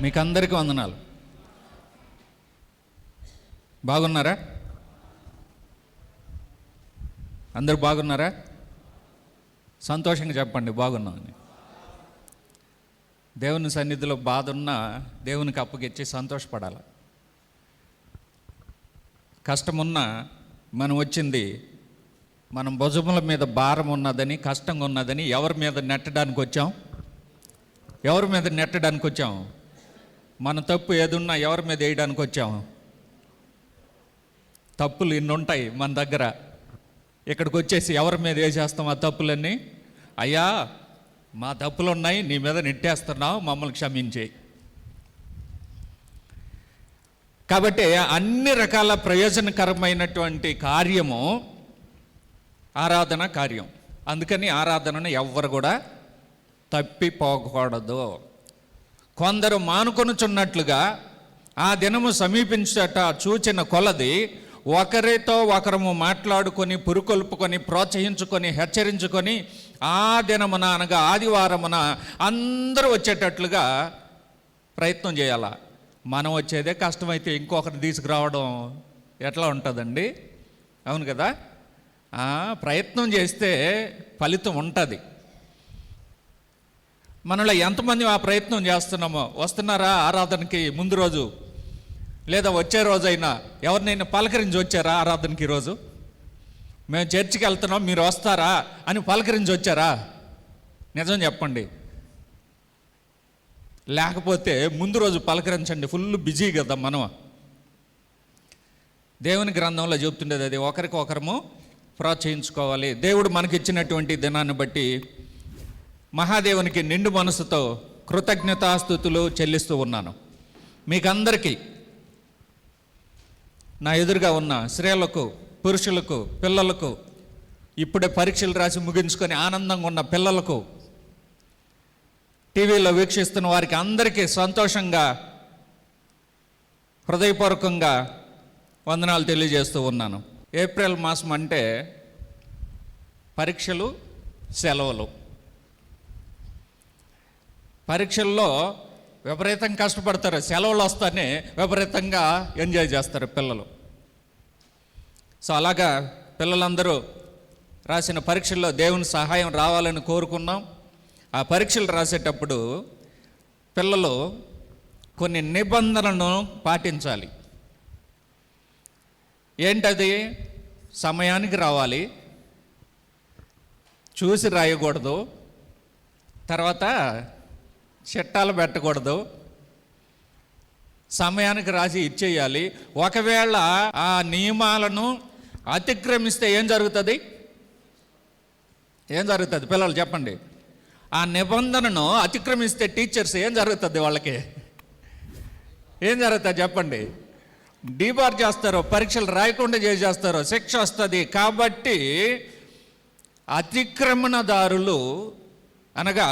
మీకు అందరికీ వందనాలు. బాగున్నారా? అందరూ బాగున్నారా? సంతోషంగా చెప్పండి బాగున్నామని. దేవుని సన్నిధిలో బాధ ఉన్నా దేవునికి అప్పగిచ్చి సంతోషపడాలి. కష్టమున్నా మనం వచ్చింది మనం భుజముల మీద భారం ఉన్నదని, కష్టంగా ఉన్నదని ఎవరి మీద నెట్టడానికి వచ్చాం? ఎవరి మీద నెట్టడానికి వచ్చాం? మన తప్పు ఏదున్నా ఎవరి మీద వేయడానికి వచ్చాం? తప్పులు ఇన్ని ఉంటాయి మన దగ్గర. ఇక్కడికి వచ్చేసి ఎవరి మీద వేసేస్తాం ఆ తప్పులన్నీ? అయ్యా మా తప్పులు ఉన్నాయి, నీ మీద నెట్టేస్తున్నావు, మమ్మల్ని క్షమించేయి. కాబట్టి అన్ని రకాల ప్రయోజనకరమైనటువంటి కార్యము ఆరాధన కార్యం. అందుకని ఆరాధనను ఎవ్వరు కూడా తప్పిపోకూడదు. కొందరు మానుకొనుచున్నట్లుగా ఆ దినము సమీపించట చూచిన కొలది ఒకరితో ఒకరము మాట్లాడుకొని, పురుకొల్పుకొని, ప్రోత్సహించుకొని, హెచ్చరించుకొని ఆ దినమున అనగా ఆదివారమున అందరూ వచ్చేటట్లుగా ప్రయత్నం చేయాల. మనం వచ్చేదే కష్టమైతే ఇంకొకరిని తీసుకురావడం ఎట్లా ఉంటుందండి? అవును కదా? ప్రయత్నం చేస్తే ఫలితం ఉంటుంది. మనలో ఎంతమంది ఆ ప్రయత్నం చేస్తున్నామో? వస్తున్నారా ఆరాధనకి ముందు రోజు, లేదా వచ్చే రోజైనా ఎవరినైనా పలకరించి వచ్చారా ఆరాధనకి? ఈరోజు మేము చర్చికి వెళ్తున్నాం, మీరు వస్తారా అని పలకరించి వచ్చారా? నిజం చెప్పండి. లేకపోతే ముందు రోజు పలకరించండి. ఫుల్ బిజీ కదా మనం. దేవుని గ్రంథంలో చెప్తుండేది అది, ఒకరికి ఒకరము ప్రోత్సహించుకోవాలి. దేవుడు మనకిచ్చినటువంటి దినాన్ని బట్టి మహాదేవునికి నిండు మనసుతో కృతజ్ఞతాస్తుతులు చెల్లిస్తూ ఉన్నాను. మీకందరికీ, నా ఎదురుగా ఉన్న స్త్రీలకు, పురుషులకు, పిల్లలకు, ఇప్పుడే పరీక్షలు రాసి ముగించుకొని ఆనందంగా ఉన్న పిల్లలకు, టీవీలో వీక్షిస్తున్న వారికి అందరికీ సంతోషంగా హృదయపూర్వకంగా వందనాలు తెలియజేస్తూ ఉన్నాను. ఏప్రిల్ మాసం అంటే పరీక్షలు, సెలవులు. పరీక్షల్లో విపరీతంగా కష్టపడతారు, సెలవులు వస్తానే విపరీతంగా ఎంజాయ్ చేస్తారు పిల్లలు. సో అలాగా పిల్లలందరూ రాసిన పరీక్షల్లో దేవుని సహాయం రావాలని కోరుకున్నాం. ఆ పరీక్షలు రాసేటప్పుడు పిల్లలు కొన్ని నిబంధనలను పాటించాలి. ఏంటది? సమయానికి రావాలి, చూసి రాయకూడదు, తర్వాత చట్టాలు పెట్టకూడదు, సమయానికి రాసి ఇచ్చేయాలి. ఒకవేళ ఆ నియమాలను అతిక్రమిస్తే ఏం జరుగుతుంది? ఏం జరుగుతుంది పిల్లలు చెప్పండి? ఆ నిబంధనను అతిక్రమిస్తే టీచర్స్ ఏం జరుగుతుంది? వాళ్ళకి ఏం జరుగుతుంది చెప్పండి? డీబార్ చేస్తారు, పరీక్షలు రాయకుండా చేసేస్తారు, శిక్ష వస్తుంది. కాబట్టి అతిక్రమణదారులు అనగా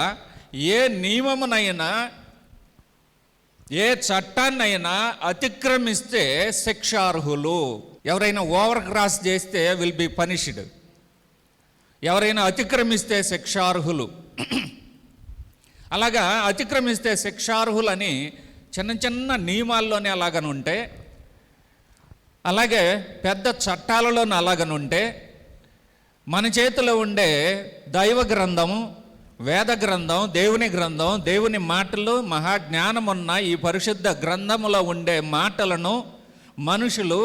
ఏ నియమమునైనా, ఏ చట్టాన్నైనా అతిక్రమిస్తే శిక్షార్హులు. ఎవరైనా ఓవర్ క్రాస్ చేస్తే విల్ బి పనిష్డ్. ఎవరైనా అతిక్రమిస్తే శిక్షార్హులు. అలాగా అతిక్రమిస్తే శిక్షార్హులని చిన్న చిన్న నియమాల్లోనే అలాగనుంటే, అలాగే పెద్ద చట్టాలలోనే అలాగనుంటే, మన చేతిలో ఉండే దైవ గ్రంథము, వేద గ్రంథం, దేవుని గ్రంథం, దేవుని మాటలు, మహాజ్ఞానమున్న ఈ పరిశుద్ధ గ్రంథములో ఉండే మాటలను మనుషులు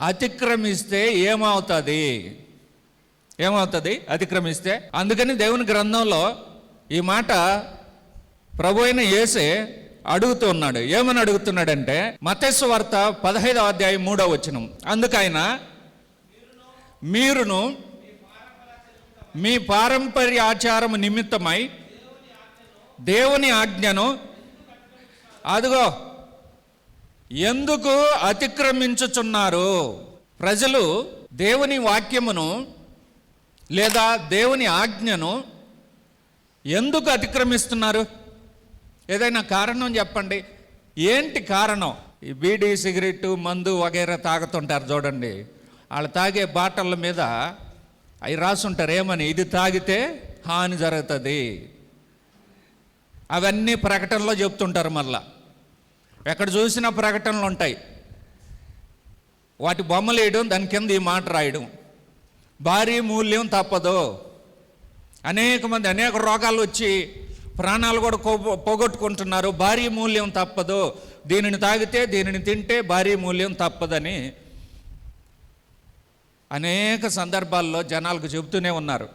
అతిక్రమిస్తే ఏమవుతుంది? ఏమవుతుంది అతిక్రమిస్తే? అందుకని దేవుని గ్రంథంలో ఈ మాట ప్రభు అయిన యేసే అడుగుతూ ఉన్నాడు. ఏమని అడుగుతున్నాడంటే, మత్తయి సువార్త 15వ అధ్యాయం 3వ వచనం. అందుకైన మీరును మీ పారంపర్య ఆచారము నిమిత్తమై దేవుని ఆజ్ఞను అదిగో ఎందుకు అతిక్రమించుచున్నారు? ప్రజలు దేవుని వాక్యమును లేదా దేవుని ఆజ్ఞను ఎందుకు అతిక్రమిస్తున్నారు? ఏదైనా కారణం చెప్పండి. ఏంటి కారణం? ఈ బీడీ, సిగరెట్టు, మందు వగైరా తాగుతుంటారు చూడండి. వాళ్ళు తాగే బాటల మీద అవి రాసుంటారు ఏమని, ఇది తాగితే హాని జరుగుతుంది. అవన్నీ ప్రకటనలో చెప్తుంటారు. మళ్ళా ఎక్కడ చూసినా ప్రకటనలు ఉంటాయి. వాటి బొమ్మలు వేయడం, దాని కింద ఈ మాట రాయడం, భారీ మూల్యం తప్పదు. అనేక మంది అనేక రోగాలు వచ్చి ప్రాణాలు కూడా పోగొట్టుకుంటున్నారు. భారీ మూల్యం తప్పదు, దీనిని తాగితే దీనిని తింటే భారీ మూల్యం తప్పదని అనేక సందర్భాల్లో జనాలకు చెబుతూనే ఉన్నారు.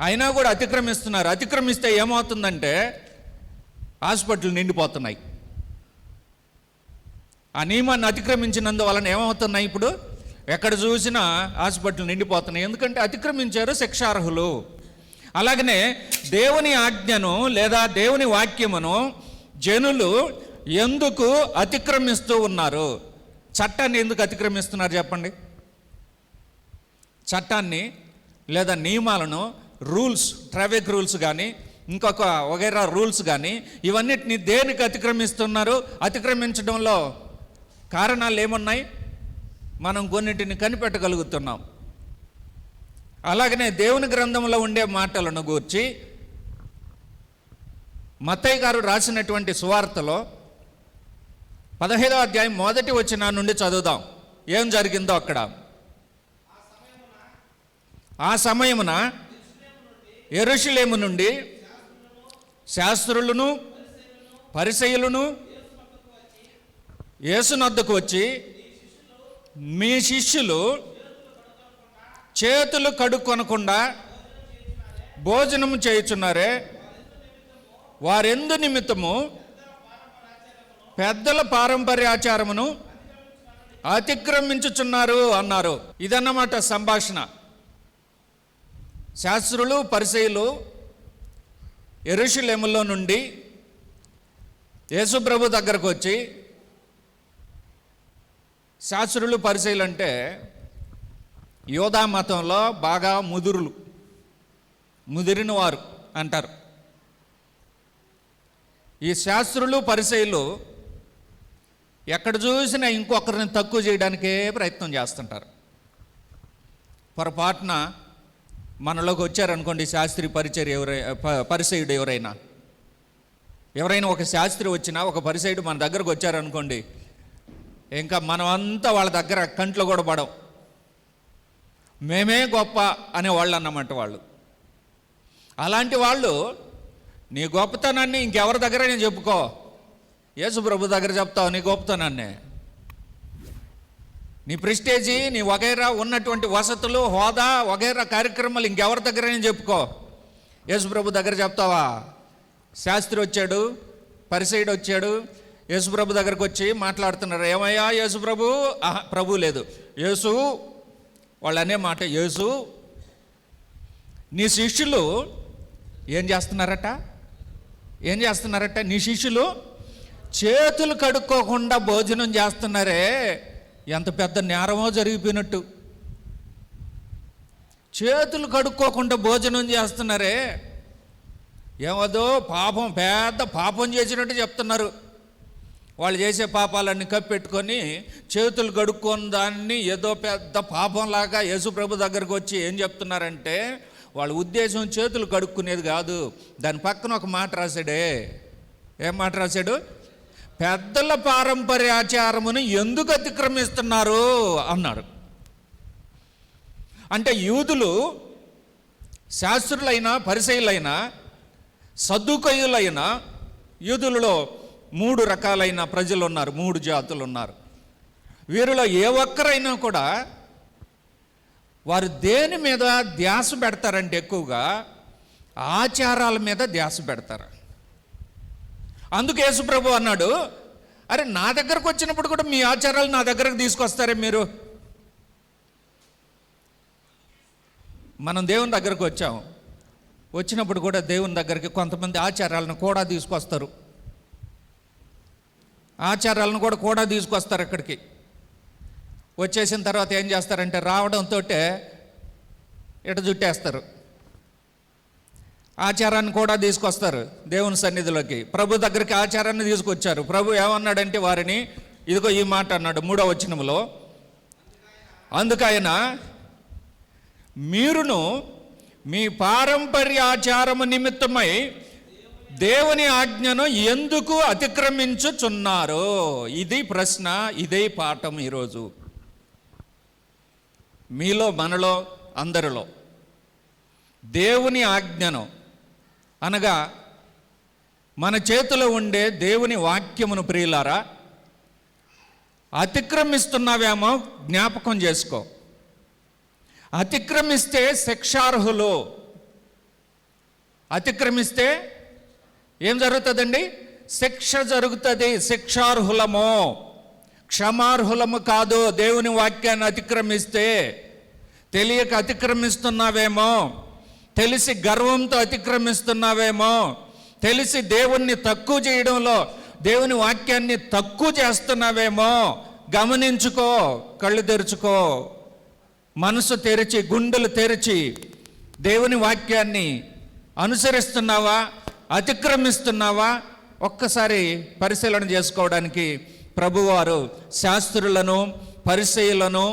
అయినా కూడా అతిక్రమిస్తున్నారు. అతిక్రమిస్తే ఏమవుతుందంటే హాస్పిటల్ నిండిపోతున్నాయి. ఆ నియమాన్ని అతిక్రమించినందువలన ఏమవుతున్నాయి? ఇప్పుడు ఎక్కడ చూసినా హాస్పిటల్ నిండిపోతున్నాయి. ఎందుకంటే అతిక్రమించారు, శిక్షార్హులు. అలాగనే దేవుని ఆజ్ఞను లేదా దేవుని వాక్యమును జనులు ఎందుకు అతిక్రమిస్తూ ఉన్నారు? చట్టాన్ని ఎందుకు అతిక్రమిస్తున్నారు చెప్పండి? చట్టాన్ని లేదా నియమాలను, రూల్స్, ట్రాఫిక్ రూల్స్ కానీ ఇంకొక వగైరా రూల్స్ కానీ ఇవన్నిటిని దేనికి అతిక్రమిస్తున్నారు? అతిక్రమించడంలో కారణాలు ఏమున్నాయి? మనం కొన్నిటిని కనిపెట్టగలుగుతున్నాం. అలాగనే దేవుని గ్రంథంలో ఉండే మాటలను గూర్చి మత్తయి గారు రాసినటువంటి సువార్తలో 15వ అధ్యాయం 1వ వచనం నుండి చదువుదాం. ఏం జరిగిందో అక్కడ. ఆ సమయమున యెరూషలేము నుండి శాస్త్రులను పరిసయ్యులను యేసునొద్దకు వచ్చి, మీ శిష్యులు చేతులు కడుక్కొనకుండా భోజనము చేయుచున్నారే, వారెందు నిమిత్తము పెద్దల పారంపర్యాచారమును అతిక్రమించుచున్నారు అన్నారు. ఇదన్నమాట సంభాషణ. శాస్త్రులు పరిసయ్యులు యెరూషలేములో నుండి యేసు ప్రభు దగ్గరకు వచ్చి, శాస్త్రులు పరిసయ్యులు అంటే యోధా మతంలో బాగా ముదిరిన వారు అంటారు. ఈ శాస్త్రులు పరిసయ్యులు ఎక్కడ చూసినా ఇంకొకరిని తక్కువ చేయడానికే ప్రయత్నం చేస్తుంటారు. పొరపాటున మనలోకి వచ్చారనుకోండి శాస్త్రి పరిసయ్యుడు ఎవరైనా ఒక శాస్త్రి వచ్చినా, ఒక పరిసయ్యుడు మన దగ్గరకు వచ్చారనుకోండి, ఇంకా మనం అంతా వాళ్ళ దగ్గర కంట్లో కూడా పడం. మేమే గొప్ప అనేవాళ్ళు అన్నమాట వాళ్ళు. అలాంటి వాళ్ళు నీ గొప్పతనాన్ని ఇంకెవరి దగ్గర నేను చెప్పుకో, యేసు ప్రభు దగ్గర చెప్తావు నీ గొప్పతనాన్ని. నీ ప్రెస్టేజీ, నీ వగైరా ఉన్నటువంటి వసతులు, హోదా వగైరా కార్యక్రమాలు ఇంకెవరి దగ్గర నేను చెప్పుకో, యేసు ప్రభు దగ్గర చెప్తావా? శాస్త్రి వచ్చాడు, పరిసయ్యుడు వచ్చాడు, యేసు ప్రభు దగ్గరకు వచ్చి మాట్లాడుతున్నారు. ఏమయ్యా యేసు ప్రభు? ప్రభు లేదు, యేసు. వాళ్ళు అనే మాట యేసు. నీ శిష్యులు ఏం చేస్తున్నారట? నీ శిష్యులు చేతులు కడుక్కోకుండా భోజనం చేస్తున్నారే. ఎంత పెద్ద నేరమో జరిగిపోయినట్టు. చేతులు కడుక్కోకుండా భోజనం చేస్తున్నారే, ఏమదో పాపం, పెద్ద పాపం చేసినట్టు చెప్తున్నారు. వాళ్ళు చేసే పాపాలన్నీ కప్పెట్టుకొని చేతులు కడుక్కొని దాన్ని ఏదో పెద్ద పాపంలాగా యేసు ప్రభు దగ్గరకు వచ్చి ఏం చెప్తున్నారంటే, వాళ్ళ ఉద్దేశం చేతులు కడుక్కునేది కాదు. దాని పక్కన ఒక మాట రాశాడే. ఏం మాట రాశాడు? పెద్దల పారంపర్యాచారమును ఎందుకు అతిక్రమిస్తున్నారు అన్నాడు. అంటే యూదులు, శాస్త్రులైనా పరిసయ్యులైనా సద్దుకయ్యులైనా, యూదులలో 3 రకాలైన ప్రజలు ఉన్నారు, 3 జాతులు ఉన్నారు. వీరిలో ఏ ఒక్కరైనా కూడా వారు దేని మీద ధ్యాస పెడతారంటే ఎక్కువగా ఆచారాల మీద ధ్యాస పెడతారు. అందుకు యేసు ప్రభు అన్నాడు, అరే నా దగ్గరకు వచ్చినప్పుడు కూడా మీ ఆచారాలు నా దగ్గరకు తీసుకొస్తారే మీరు? మనం దేవుని దగ్గరకు వచ్చినప్పుడు కూడా దేవుని దగ్గరికి కొంతమంది ఆచారాలను కూడా తీసుకొస్తారు. ఆచారాలను కూడా తీసుకొస్తారు. ఇక్కడికి వచ్చేసిన తర్వాత ఏం చేస్తారంటే రావడంతో ఇట జుట్టేస్తారు. ఆచారాన్ని కూడా తీసుకొస్తారు దేవుని సన్నిధిలోకి. ప్రభు దగ్గరికి ఆచారాన్ని తీసుకొచ్చారు. ప్రభు ఏమన్నాడంటే వారిని, ఇదిగో ఈ మాట అన్నాడు 3వ వచనంలో, అందుకైనా మీరును మీ పారంపర్య ఆచారము నిమిత్తమై దేవుని ఆజ్ఞను ఎందుకు అతిక్రమించుచున్నారు? ఇది ప్రశ్న, ఇదే పాఠం ఈరోజు మీలో, మనలో, అందరిలో. దేవుని ఆజ్ఞను అనగా మన చేతిలో ఉండే దేవుని వాక్యమును ప్రియులారా అతిక్రమిస్తున్నావేమో జ్ఞాపకం చేసుకో. అతిక్రమిస్తే శిక్షార్హులు. అతిక్రమిస్తే ఏం జరుగుతుందండి? శిక్ష జరుగుతుంది. శిక్షార్హులము, క్షమార్హులము కాదు. దేవుని వాక్యాన్ని అతిక్రమిస్తే తెలియక అతిక్రమిస్తున్నావేమో, తెలిసి గర్వంతో అతిక్రమిస్తున్నావేమో, తెలిసి దేవుణ్ణి తక్కువ చేయడంలో దేవుని వాక్యాన్ని తక్కువ చేస్తున్నావేమో గమనించుకో. కళ్ళు తెరుచుకో, మనసు తెరిచి, గుండెలు తెరిచి దేవుని వాక్యాన్ని అనుసరిస్తున్నావా, అతిక్రమిస్తున్నావా? ఒక్కసారి పరిశీలన చేసుకోవడానికి ప్రభువారు శాస్త్రులను, పరిసయ్యులను,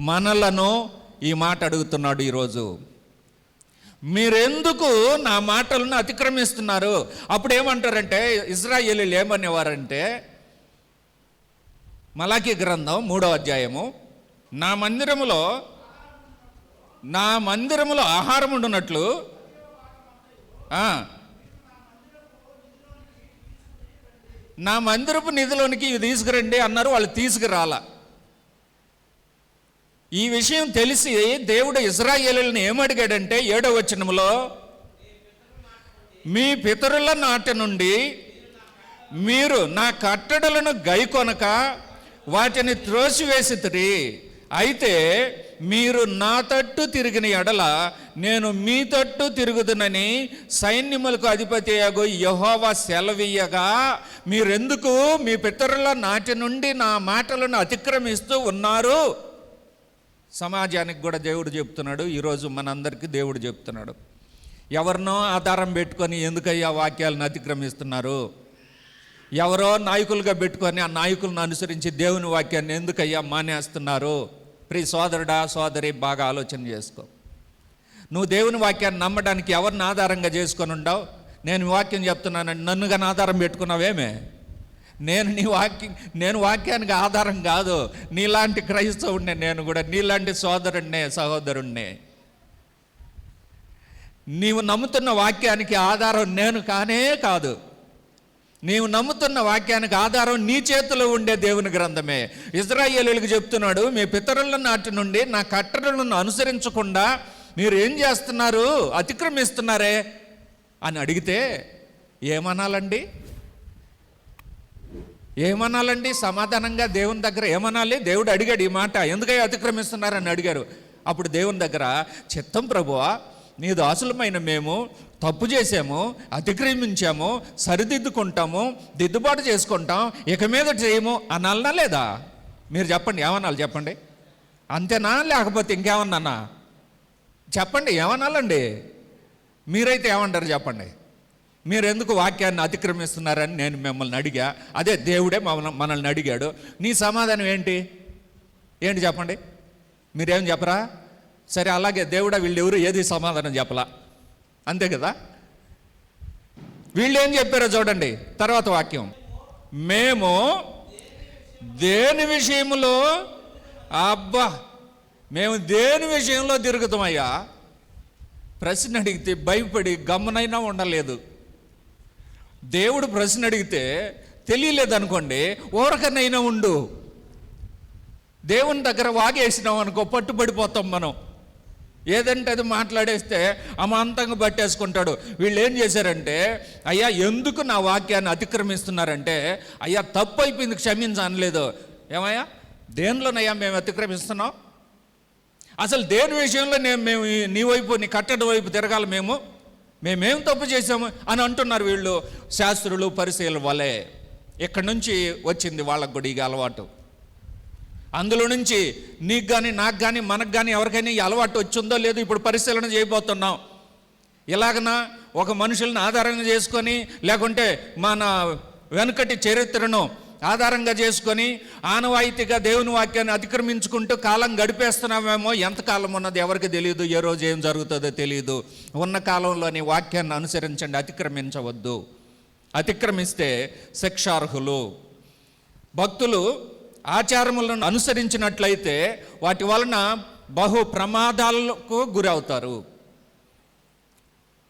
మనలను ఈ మాట అడుగుతున్నాడు ఈరోజు. మీరెందుకు నా మాటలను అతిక్రమిస్తున్నారు? అప్పుడు ఏమంటారంటే, ఇశ్రాయేలీయులు ఏమనేవారంటే, మలాకీ గ్రంథం 3వ అధ్యాయము, నా మందిరములో ఆహారం ఉండునట్లు నా మందిరపు నిధిలోనికి ఇవి తీసుకురండి అన్నారు. వాళ్ళు తీసుకురాల. ఈ విషయం తెలిసి దేవుడు ఇశ్రాయేలీయులను ఏమడిగాడంటే 7వ వచనములో, మీ పితరుల నాటి నుండి మీరు నా కట్టడలను గైకొనక వాటిని త్రోసివేసితిరి. అయితే మీరు నా తట్టు తిరిగిన ఎడల నేను మీ తట్టు తిరుగుదునని సైన్యములకు అధిపతియగు యెహోవా సెలవీయగా మీరెందుకు మీ పితరుల నాటి నుండి నా మాటలను అతిక్రమిస్తూ ఉన్నారు? సమాజానికి కూడా దేవుడు చెప్తున్నాడు. ఈరోజు మనందరికీ దేవుడు చెప్తున్నాడు. ఎవరినో ఆధారం పెట్టుకొని ఎందుకయ్యా వాక్యాలను అతిక్రమిస్తున్నారు? ఎవరో నాయకులుగా పెట్టుకొని ఆ నాయకులను అనుసరించి దేవుని వాక్యాన్ని ఎందుకయ్యా మానేస్తున్నారు? ప్రియ సోదరుడా, సోదరి, బాగా ఆలోచన చేసుకో. నువ్వు దేవుని వాక్యాన్ని నమ్మడానికి ఎవరిని ఆధారంగా చేసుకొని ఉండవు? నేను వాక్యం చెప్తున్నానని నన్నుగా ఆధారం పెట్టుకున్నావేమే? నేను వాక్యానికి ఆధారం కాదు. నీలాంటి క్రైస్తవుడినే నేను కూడా, నీలాంటి సోదరుడినే, సహోదరుణ్ణే. నీవు నమ్ముతున్న వాక్యానికి ఆధారం నేను కానే కాదు. నీవు నమ్ముతున్న వాక్యానికి ఆధారం నీ చేతిలో ఉండే దేవుని గ్రంథమే. ఇశ్రాయేలీయులకు చెప్తున్నాడు, మీ పితరుల నాటి నుండి నా కట్టడలను అనుసరించకుండా మీరు ఏం చేస్తున్నారు? అతిక్రమిస్తున్నారే అని అడిగితే ఏమనాలండి? సమాధానంగా దేవుని దగ్గర ఏమనాలి? దేవుడు అడిగాడు ఈ మాట, ఎందుకై అతిక్రమిస్తున్నారని అడిగారు. అప్పుడు దేవుని దగ్గర, చిత్తం ప్రభువా, నీ దాసులమైన మేము తప్పు చేసాము, అతిక్రమించాము, సరిదిద్దుకుంటాము, దిద్దుబాటు చేసుకుంటాం, ఇక మీద చేయము అనాలనా లేదా? మీరు చెప్పండి, ఏమనాలి చెప్పండి? అంతేనా లేకపోతే ఇంకేమన్నానా? చెప్పండి, ఏమనాలండి? మీరైతే ఏమంటారు చెప్పండి? మీరు ఎందుకు వాక్యాన్ని అతిక్రమిస్తున్నారని నేను మిమ్మల్ని అడిగా, అదే దేవుడే మనల్ని అడిగాడు. నీ సమాధానం ఏంటి చెప్పండి? మీరేం చెప్పరా? సరే, అలాగే దేవుడా వీళ్ళు ఎవరు ఏది సమాధానం చెప్పలా, అంతే కదా? వీళ్ళు ఏం చెప్పారో చూడండి, తర్వాత వాక్యం. మేము దేని విషయంలో, మేము దేని విషయంలో తిరుగుతామయ్యా? ప్రశ్న అడిగితే భయపడి గమ్మునైనా ఉండలేదు. దేవుడు ప్రశ్న అడిగితే తెలియలేదనుకోండి, ఓరకనైనా ఉండు. దేవుని దగ్గర వాగేసినాం అనుకో, పట్టుబడిపోతాం మనం. ఏదంటే అది మాట్లాడేస్తే అమాంతంగా పట్టేసుకుంటాడు. వీళ్ళు ఏం చేశారంటే, అయ్యా ఎందుకు నా వాక్యాన్ని అతిక్రమిస్తున్నారంటే, అయ్యా తప్పు అయిపోయింది క్షమించనలేదు. ఏమయ్యా, దేనిలోనయ్యా మేము అతిక్రమిస్తున్నాం? అసలు దేని విషయంలో మేము నీ వైపు, నీ కట్టడి వైపు తిరగాలి? మేమేం తప్పు చేసాము అని అంటున్నారు వీళ్ళు, శాస్త్రులు, పరిసయ్యుల వలె. ఇక్కడి నుంచి వచ్చింది వాళ్ళకు కూడా ఈ అలవాటు. అందులో నుంచి నీకు కానీ, నాకు కానీ, మనకు కానీ, ఎవరికైనా ఈ అలవాటు వచ్చిందో లేదో ఇప్పుడు పరిశీలన చేయబోతున్నాం. ఇలాగన ఒక మనుషులను ఆధారంగా చేసుకొని, లేకుంటే మన వెనుకటి చరిత్రను ఆధారంగా చేసుకొని ఆనవాయితీగా దేవుని వాక్యాన్ని అతిక్రమించుకుంటూ కాలం గడిపేస్తున్నామేమో. ఎంతకాలం ఉన్నది ఎవరికి తెలియదు, ఏ రోజు ఏం జరుగుతుందో తెలియదు. ఉన్న కాలంలోని వాక్యాన్ని అనుసరించండి, అతిక్రమించవద్దు. అతిక్రమిస్తే శిక్షార్హులు. భక్తులు ఆచారములను అనుసరించినట్లయితే వాటి వలన బహు ప్రమాదాలకు గురవుతారు,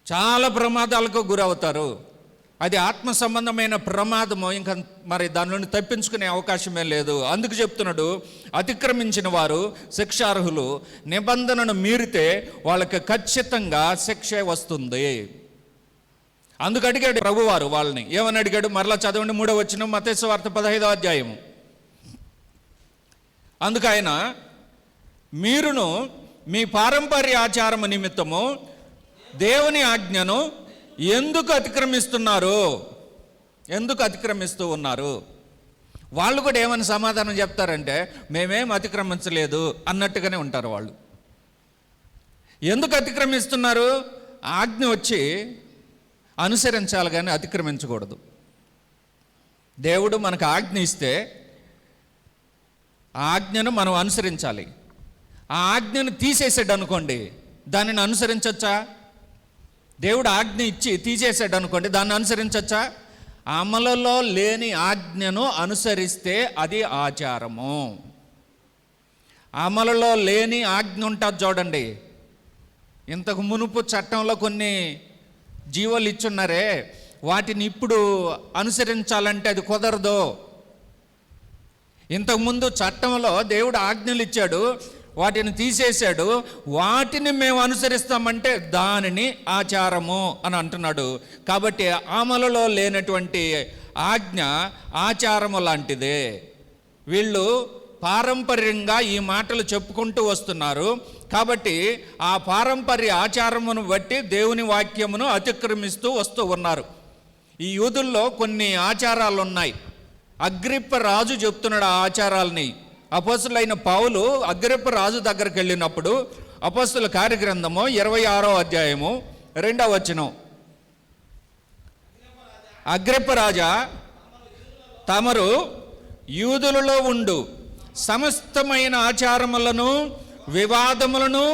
చాలా ప్రమాదాలకు గురవుతారు. అది ఆత్మ సంబంధమైన ప్రమాదము, ఇంకా మరి దాని నుండి తప్పించుకునే అవకాశమే లేదు. అందుకు చెప్తున్నాడు, అతిక్రమించిన వారు శిక్షార్హులు. నిబంధనను మీరితే వాళ్ళకి ఖచ్చితంగా శిక్షే వస్తుంది. అందుకు అడిగాడు ప్రభువారు వాళ్ళని. ఏమని అడిగాడు? మరలా చదవండి, 3వ వచనం, మత్తయి సువార్త 15వ అధ్యాయము. అందుకు ఆయన, మీరును మీ పారంపర్య ఆచారము నిమిత్తము దేవుని ఆజ్ఞను ఎందుకు అతిక్రమిస్తున్నారు? ఎందుకు అతిక్రమిస్తూ ఉన్నారు? వాళ్ళు కూడా ఏమని సమాధానం చెప్తారంటే, మేమేం అతిక్రమించలేదు అన్నట్టుగానే ఉంటారు వాళ్ళు. ఎందుకు అతిక్రమిస్తున్నారు? ఆజ్ఞ వచ్చి అనుసరించాలి కానీ అతిక్రమించకూడదు. దేవుడు మనకు ఆజ్ఞ ఇస్తే ఆ ఆజ్ఞను మనం అనుసరించాలి. ఆ ఆజ్ఞను తీసేసాడు అనుకోండి, దానిని అనుసరించవచ్చా? దేవుడు ఆజ్ఞ ఇచ్చి తీసేసాడు అనుకోండి, దాన్ని అనుసరించవచ్చా? అమలులో లేని ఆజ్ఞను అనుసరిస్తే అది ఆచారము. అమలులో లేని ఆజ్ఞ ఉంటుంది చూడండి. ఇంతకు మునుపు చట్టంలో కొన్ని జీవోలు ఇచ్చున్నారే, వాటిని ఇప్పుడు అనుసరించాలంటే అది కుదరదు. ఇంతకుముందు చట్టంలో దేవుడు ఆజ్ఞలు ఇచ్చాడు, వాటిని తీసేశాడు, వాటిని మేము అనుసరిస్తామంటే దానిని ఆచారము అని అంటున్నాడు. కాబట్టి అమలులో లేనటువంటి ఆజ్ఞ ఆచారము లాంటిదే. వీళ్ళు పారంపర్యంగా ఈ మాటలు చెప్పుకుంటూ వస్తున్నారు. కాబట్టి ఆ పారంపర్య ఆచారమును బట్టి దేవుని వాక్యమును అతిక్రమిస్తూ వస్తూ ఉన్నారు. ఈ యూదుల్లో కొన్ని ఆచారాలు ఉన్నాయి. అగ్రిప్ప రాజు చెప్తున్నాడు ఆ ఆచారాలని. అపోస్తులైన పౌలు అగ్రిప్ప రాజు దగ్గరికి వెళ్ళినప్పుడు, అపోస్తుల కార్యగ్రంథము 26వ అధ్యాయము 2వ వచనం, అగ్రిప్ప రాజా, తమరు యూదులలో ఉండు సమస్తమైన ఆచారములను వివాదములను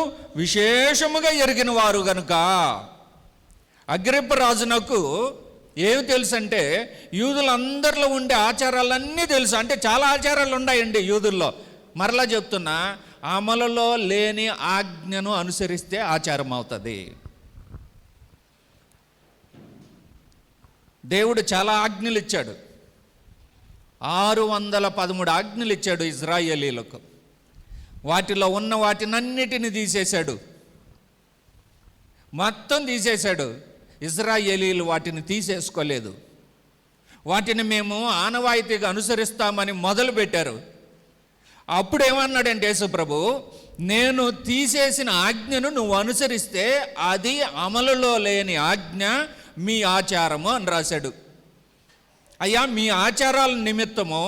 విశేషముగా ఎరిగిన వారు గనుక. అగ్రిప్ప రాజునకు ఏమి తెలుసు అంటే, యూదులందరిలో ఉండే ఆచారాలన్నీ తెలుసు. అంటే చాలా ఆచారాలు ఉన్నాయండి యూదుల్లో. మరలా చెప్తున్నా, అమలులో లేని ఆజ్ఞను అనుసరిస్తే ఆచారం అవుతుంది. దేవుడు చాలా ఆజ్ఞలు ఇచ్చాడు. 613 ఆజ్ఞలు ఇచ్చాడు ఇజ్రాయేలీలకు. వాటిలో ఉన్న వాటినన్నిటిని తీసేశాడు, మొత్తం తీసేశాడు. ఇజ్రాయేలీలు వాటిని తీసేసుకోలేదు. వాటిని మేము ఆనవాయితీగా అనుసరిస్తామని మొదలుపెట్టారు. అప్పుడు ఏమన్నాడంటే యేసు ప్రభు, నేను తీసేసిన ఆజ్ఞను నువ్వు అనుసరిస్తే అది అమలులో లేని ఆజ్ఞ, మీ ఆచారము అని రాశాడు. అయ్యా, మీ ఆచారాల నిమిత్తము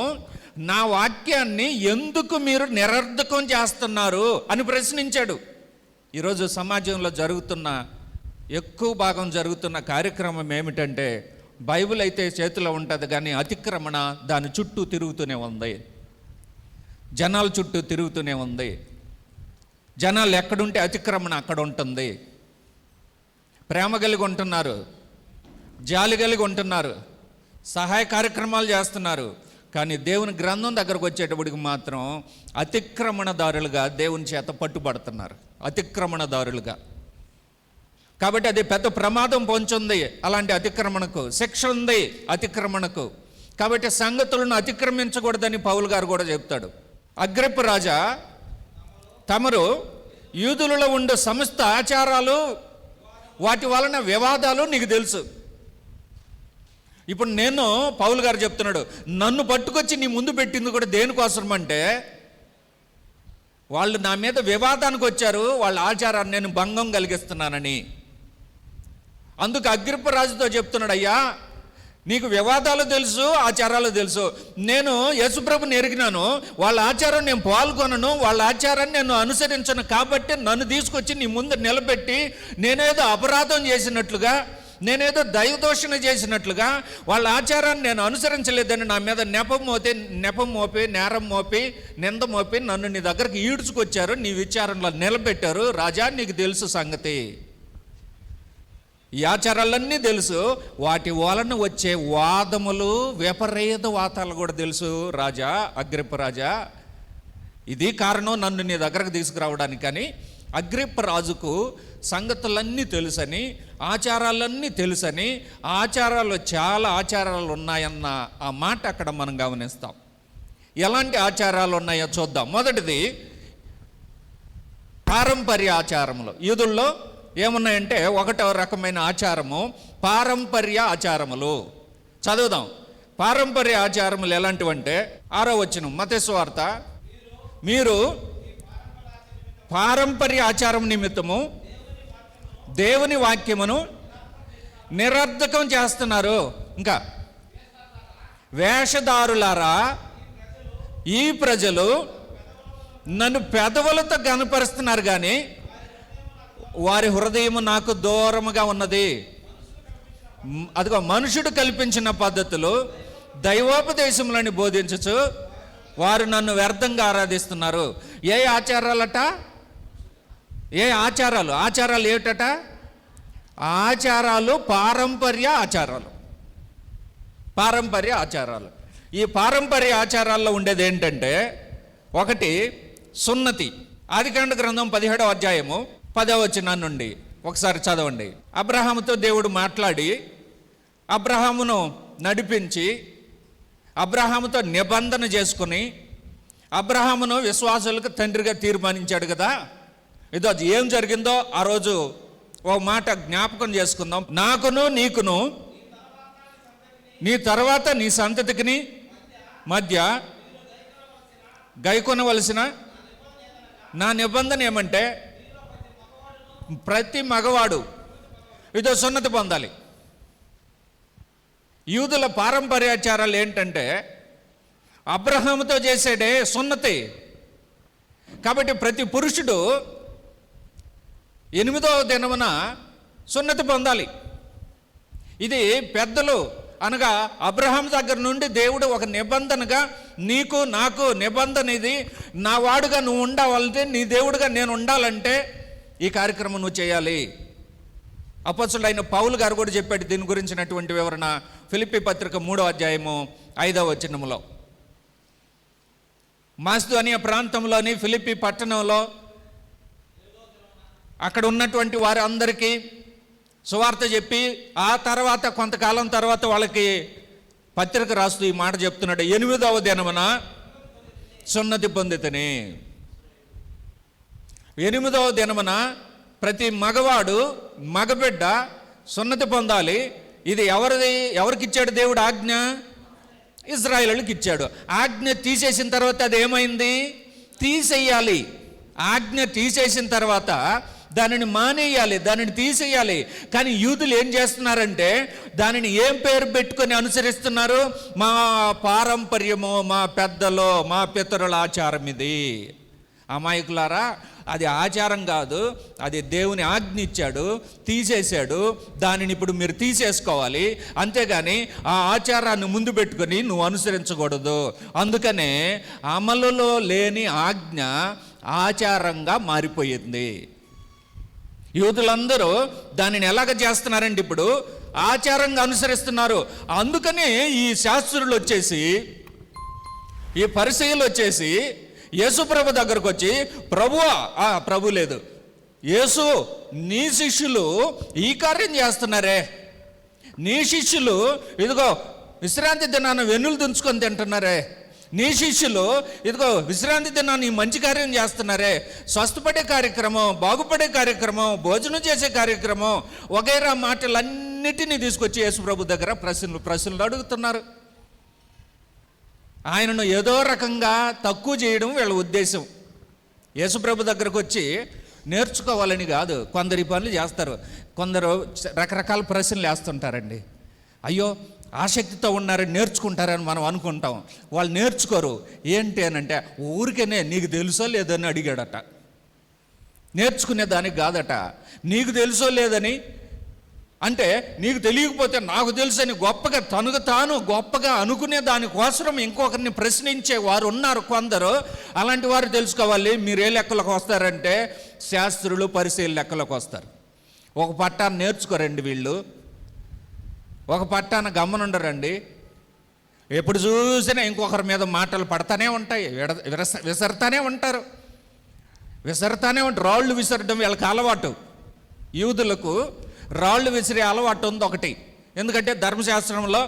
నా వాక్యాన్ని ఎందుకు మీరు నిరర్ధకం చేస్తున్నారు అని ప్రశ్నించాడు. ఈరోజు సమాజంలో జరుగుతున్న ఎక్కువ భాగం జరుగుతున్న కార్యక్రమం ఏమిటంటే, బైబిల్ అయితే చేతిలో ఉంటుంది కానీ అతిక్రమణ దాని చుట్టూ తిరుగుతూనే ఉంది, జనాల చుట్టూ తిరుగుతూనే ఉంది. జనాలు ఎక్కడుంటే అతిక్రమణ అక్కడ ఉంటుంది. ప్రేమ కలిగి ఉంటున్నారు, జాలి కలిగి ఉంటున్నారు, సహాయ కార్యక్రమాలు చేస్తున్నారు. కానీ దేవుని గ్రంథం దగ్గరకు వచ్చేటప్పటికి మాత్రం అతిక్రమణదారులుగా దేవుని చేత పట్టుబడుతున్నారు, అతిక్రమణదారులుగా. కాబట్టి అది పెద్ద ప్రమాదం పొంచుంది. అలాంటి అతిక్రమణకు శిక్ష ఉంది, అతిక్రమణకు. కాబట్టి సంగతులను అతిక్రమించకూడదని పౌలు గారు కూడా చెప్తాడు. అగ్రిప్ప రాజా, తమరు యూదులలో ఉండే సమస్త ఆచారాలు, వాటి వలన వివాదాలు నీకు తెలుసు. ఇప్పుడు నేను, పౌలు గారు చెప్తున్నాడు, నన్ను పట్టుకొచ్చి నీ ముందు పెట్టింది కూడా దేనికోసం అంటే, వాళ్ళు నా మీద వివాదానికి వచ్చారు, వాళ్ళ ఆచారాన్ని నేను భంగం కలిగిస్తున్నానని. అందుకు అగ్రిప్ప రాజుతో చెప్తున్నాడు, అయ్యా నీకు వివాదాలు తెలుసు, ఆచారాలు తెలుసు. నేను యేసుప్రభుని ఎరిగినాను, వాళ్ళ ఆచారం నేను పాల్గొనను, వాళ్ళ ఆచారాన్ని నేను అనుసరించను. కాబట్టి నన్ను తీసుకొచ్చి నీ ముందు నిలబెట్టి నేనేదో అపరాధం చేసినట్లుగా, నేనేదో దైవదోషణ చేసినట్లుగా, వాళ్ళ ఆచారాన్ని నేను అనుసరించలేదని నా మీద నెపం మోపి నేరం మోపి నింద మోపి నన్ను నీ దగ్గరికి ఈడ్చుకొచ్చారు, నీ విచారణలో నిలబెట్టారు. రాజా, నీకు తెలుసు సంగతి. ఈ ఆచారాలన్నీ తెలుసు, వాటి వలన వచ్చే వాదములు, విపరీత వాతాలు కూడా తెలుసు రాజా, అగ్రిప్ప రాజా. ఇది కారణం నన్ను నీ దగ్గరకు తీసుకురావడానికి. కానీ అగ్రిప్ప రాజుకు సంగతులన్నీ తెలుసని, ఆచారాలన్నీ తెలుసని, ఆచారాలు చాలా ఆచారాలు ఉన్నాయన్న ఆ మాట అక్కడ మనం గమనిస్తాం. ఎలాంటి ఆచారాలు ఉన్నాయో చూద్దాం. మొదటిది పారంపర్య ఆచారములు. యూదుల్లో ఏమున్నాయంటే ఒకటో రకమైన ఆచారము పారంపర్య ఆచారములు. చదువుదాం. పారంపర్య ఆచారములు ఎలాంటివంటే 6వ వచనం మత్తయి సువార్త, మీరు పారంపర్య ఆచారం నిమిత్తము దేవుని వాక్యమును నిరర్ధకం చేస్తున్నారు. ఇంకా వేషధారులారా, ఈ ప్రజలు నన్ను పెదవులతో గనపరుస్తున్నారు కానీ వారి హృదయము నాకు దూరముగా ఉన్నది. అదిగో మనుషుడు కల్పించిన పద్ధతులు దైవోపదేశములని బోధించచ్చు వారు నన్ను వ్యర్థంగా ఆరాధిస్తున్నారు. ఏ ఆచారాలట? ఏ ఆచారాలు? ఆచారాలు ఏమిటట? ఆచారాలు పారంపర్య ఆచారాలు. పారంపర్య ఆచారాలు. ఈ పారంపర్య ఆచారాల్లో ఉండేది ఏంటంటే, ఒకటి సున్నతి. ఆదికాండ గ్రంథం 17వ అధ్యాయము 10వ వచనం నుండి ఒకసారి చదవండి. అబ్రహాముతో దేవుడు మాట్లాడి అబ్రహామును నడిపించి అబ్రహాముతో నిబంధన చేసుకుని అబ్రహామును విశ్వాసులకు తండ్రిగా తీర్మానించాడు కదా. ఇదో ఏం జరిగిందో ఆ రోజు ఓ మాట జ్ఞాపకం చేసుకుందాం. నాకును నీకును నీ తర్వాత నీ సంతతికి మధ్య గైకొనవలసిన నా నిబంధన ఏమంటే, ప్రతి మగవాడు ఇదో సున్నతి పొందాలి. యూదుల పారంపర్యాచారాలు ఏంటంటే అబ్రహాముతో చేసేడే సున్నతి. కాబట్టి ప్రతి పురుషుడు 8వ దినమున సున్నతి పొందాలి. ఇది పెద్దలు అనగా అబ్రహాం దగ్గర నుండి దేవుడు ఒక నిబంధనగా, నీకు నాకు నిబంధన ఇది, నా వాడుగా నువ్వు ఉండాలంటే, నీ దేవుడుగా నేను ఉండాలంటే ఈ కార్యక్రమం నువ్వు చేయాలి. అపోస్తలుడైన పౌలు గారు కూడా చెప్పాడు దీని గురించినటువంటి వివరణ ఫిలిప్పీ పత్రిక 3వ అధ్యాయము 5వ వచనములో. మాసిదోనియా ప్రాంతంలోని ఫిలిప్పీ పట్టణంలో అక్కడ ఉన్నటువంటి వారి అందరికీ సువార్త చెప్పి ఆ తర్వాత కొంతకాలం తర్వాత వాళ్ళకి పత్రిక రాస్తూ ఈ మాట చెప్తున్నాడు, 8వ దినమున సున్నతి పొందితని. 8వ దినమున ప్రతి మగవాడు మగబిడ్డ సున్నతి పొందాలి. ఇది ఎవరికి ఇచ్చాడు దేవుడు ఆజ్ఞ? ఇశ్రాయేలుకి ఇచ్చాడు. ఆజ్ఞ తీసేసిన తర్వాత అది ఏమైంది? తీసేయాలి. ఆజ్ఞ తీసేసిన తర్వాత దానిని మానేయాలి, దానిని తీసేయాలి. కానీ యూదులు ఏం చేస్తున్నారంటే దానిని ఏం పేరు పెట్టుకొని అనుసరిస్తున్నారు? మా పారంపర్యము, మా పెద్దలు, మా పితరుల ఆచారం ఇది. అమాయకులారా, అది ఆచారం కాదు, అది దేవుని ఆజ్ఞ ఇచ్చాడు, తీసేశాడు. దానిని ఇప్పుడు మీరు తీసేసుకోవాలి. అంతేగాని ఆ ఆచారాన్ని ముందు పెట్టుకొని నువ్వు అనుసరించకూడదు. అందుకనే అమలులో లేని ఆజ్ఞ ఆచారంగా మారిపోయింది. యూదులందరూ దానిని ఎలాగ చేస్తున్నారంటే ఇప్పుడు ఆచారంగా అనుసరిస్తున్నారు. అందుకనే ఈ శాస్త్రులు వచ్చేసి, ఈ పరిసయ్యులు వచ్చేసి యేసు ప్రభు దగ్గరకు వచ్చి, ప్రభువా, ప్రభు లేదు, యేసు, నీ శిష్యులు ఈ కార్యం చేస్తున్నారే, నీ శిష్యులు ఇదిగో విశ్రాంతి దినాన్ని వెన్నులు దుంచుకొని తింటున్నారే, నీ శిష్యులు ఇదిగో విశ్రాంతి దినాన్ని మంచి కార్యం చేస్తున్నారే, స్వస్థపడే కార్యక్రమం, బాగుపడే కార్యక్రమం, భోజనం చేసే కార్యక్రమం వగైరా మాటలన్నిటినీ తీసుకొచ్చి యేసు ప్రభు దగ్గర ప్రశ్నలు అడుగుతున్నారు. ఆయనను ఏదో రకంగా తక్కువ చేయడం వీళ్ళ ఉద్దేశం. యేసుప్రభు దగ్గరకు వచ్చి నేర్చుకోవాలని కాదు. కొందరు ఈ పనులు చేస్తారు, కొందరు రకరకాల ప్రశ్నలు వేస్తుంటారండి. అయ్యో ఆసక్తితో ఉన్నారని నేర్చుకుంటారని మనం అనుకుంటాం. వాళ్ళు నేర్చుకోరు. ఏంటి అని అంటే ఊరికేనే నీకు తెలుసో లేదని అడిగాడట. నేర్చుకునే దానికి కాదట. నీకు తెలుసో లేదని అంటే నీకు తెలియకపోతే నాకు తెలుసని గొప్పగా తనకు తాను గొప్పగా అనుకునే దానికోసం ఇంకొకరిని ప్రశ్నించే వారు ఉన్నారు కొందరు. అలాంటి వారు తెలుసుకోవాలి. మీరు ఏ లెక్కలకు వస్తారంటే శాస్త్రులు పరిశీలన లెక్కలకు వస్తారు. ఒక పట్టాన్ని నేర్చుకోరండి వీళ్ళు, ఒక పట్టాన గమ్మనుండరండి. ఎప్పుడు చూసినా ఇంకొకరి మీద మాటలు పడతానే ఉంటాయి, విసరుతానే ఉంటారు. రాళ్ళు విసరడం వీళ్ళకి అలవాటు. యూదులకు రాళ్ళు విసిరే అలవాటు ఉంది ఒకటి. ఎందుకంటే ధర్మశాస్త్రంలో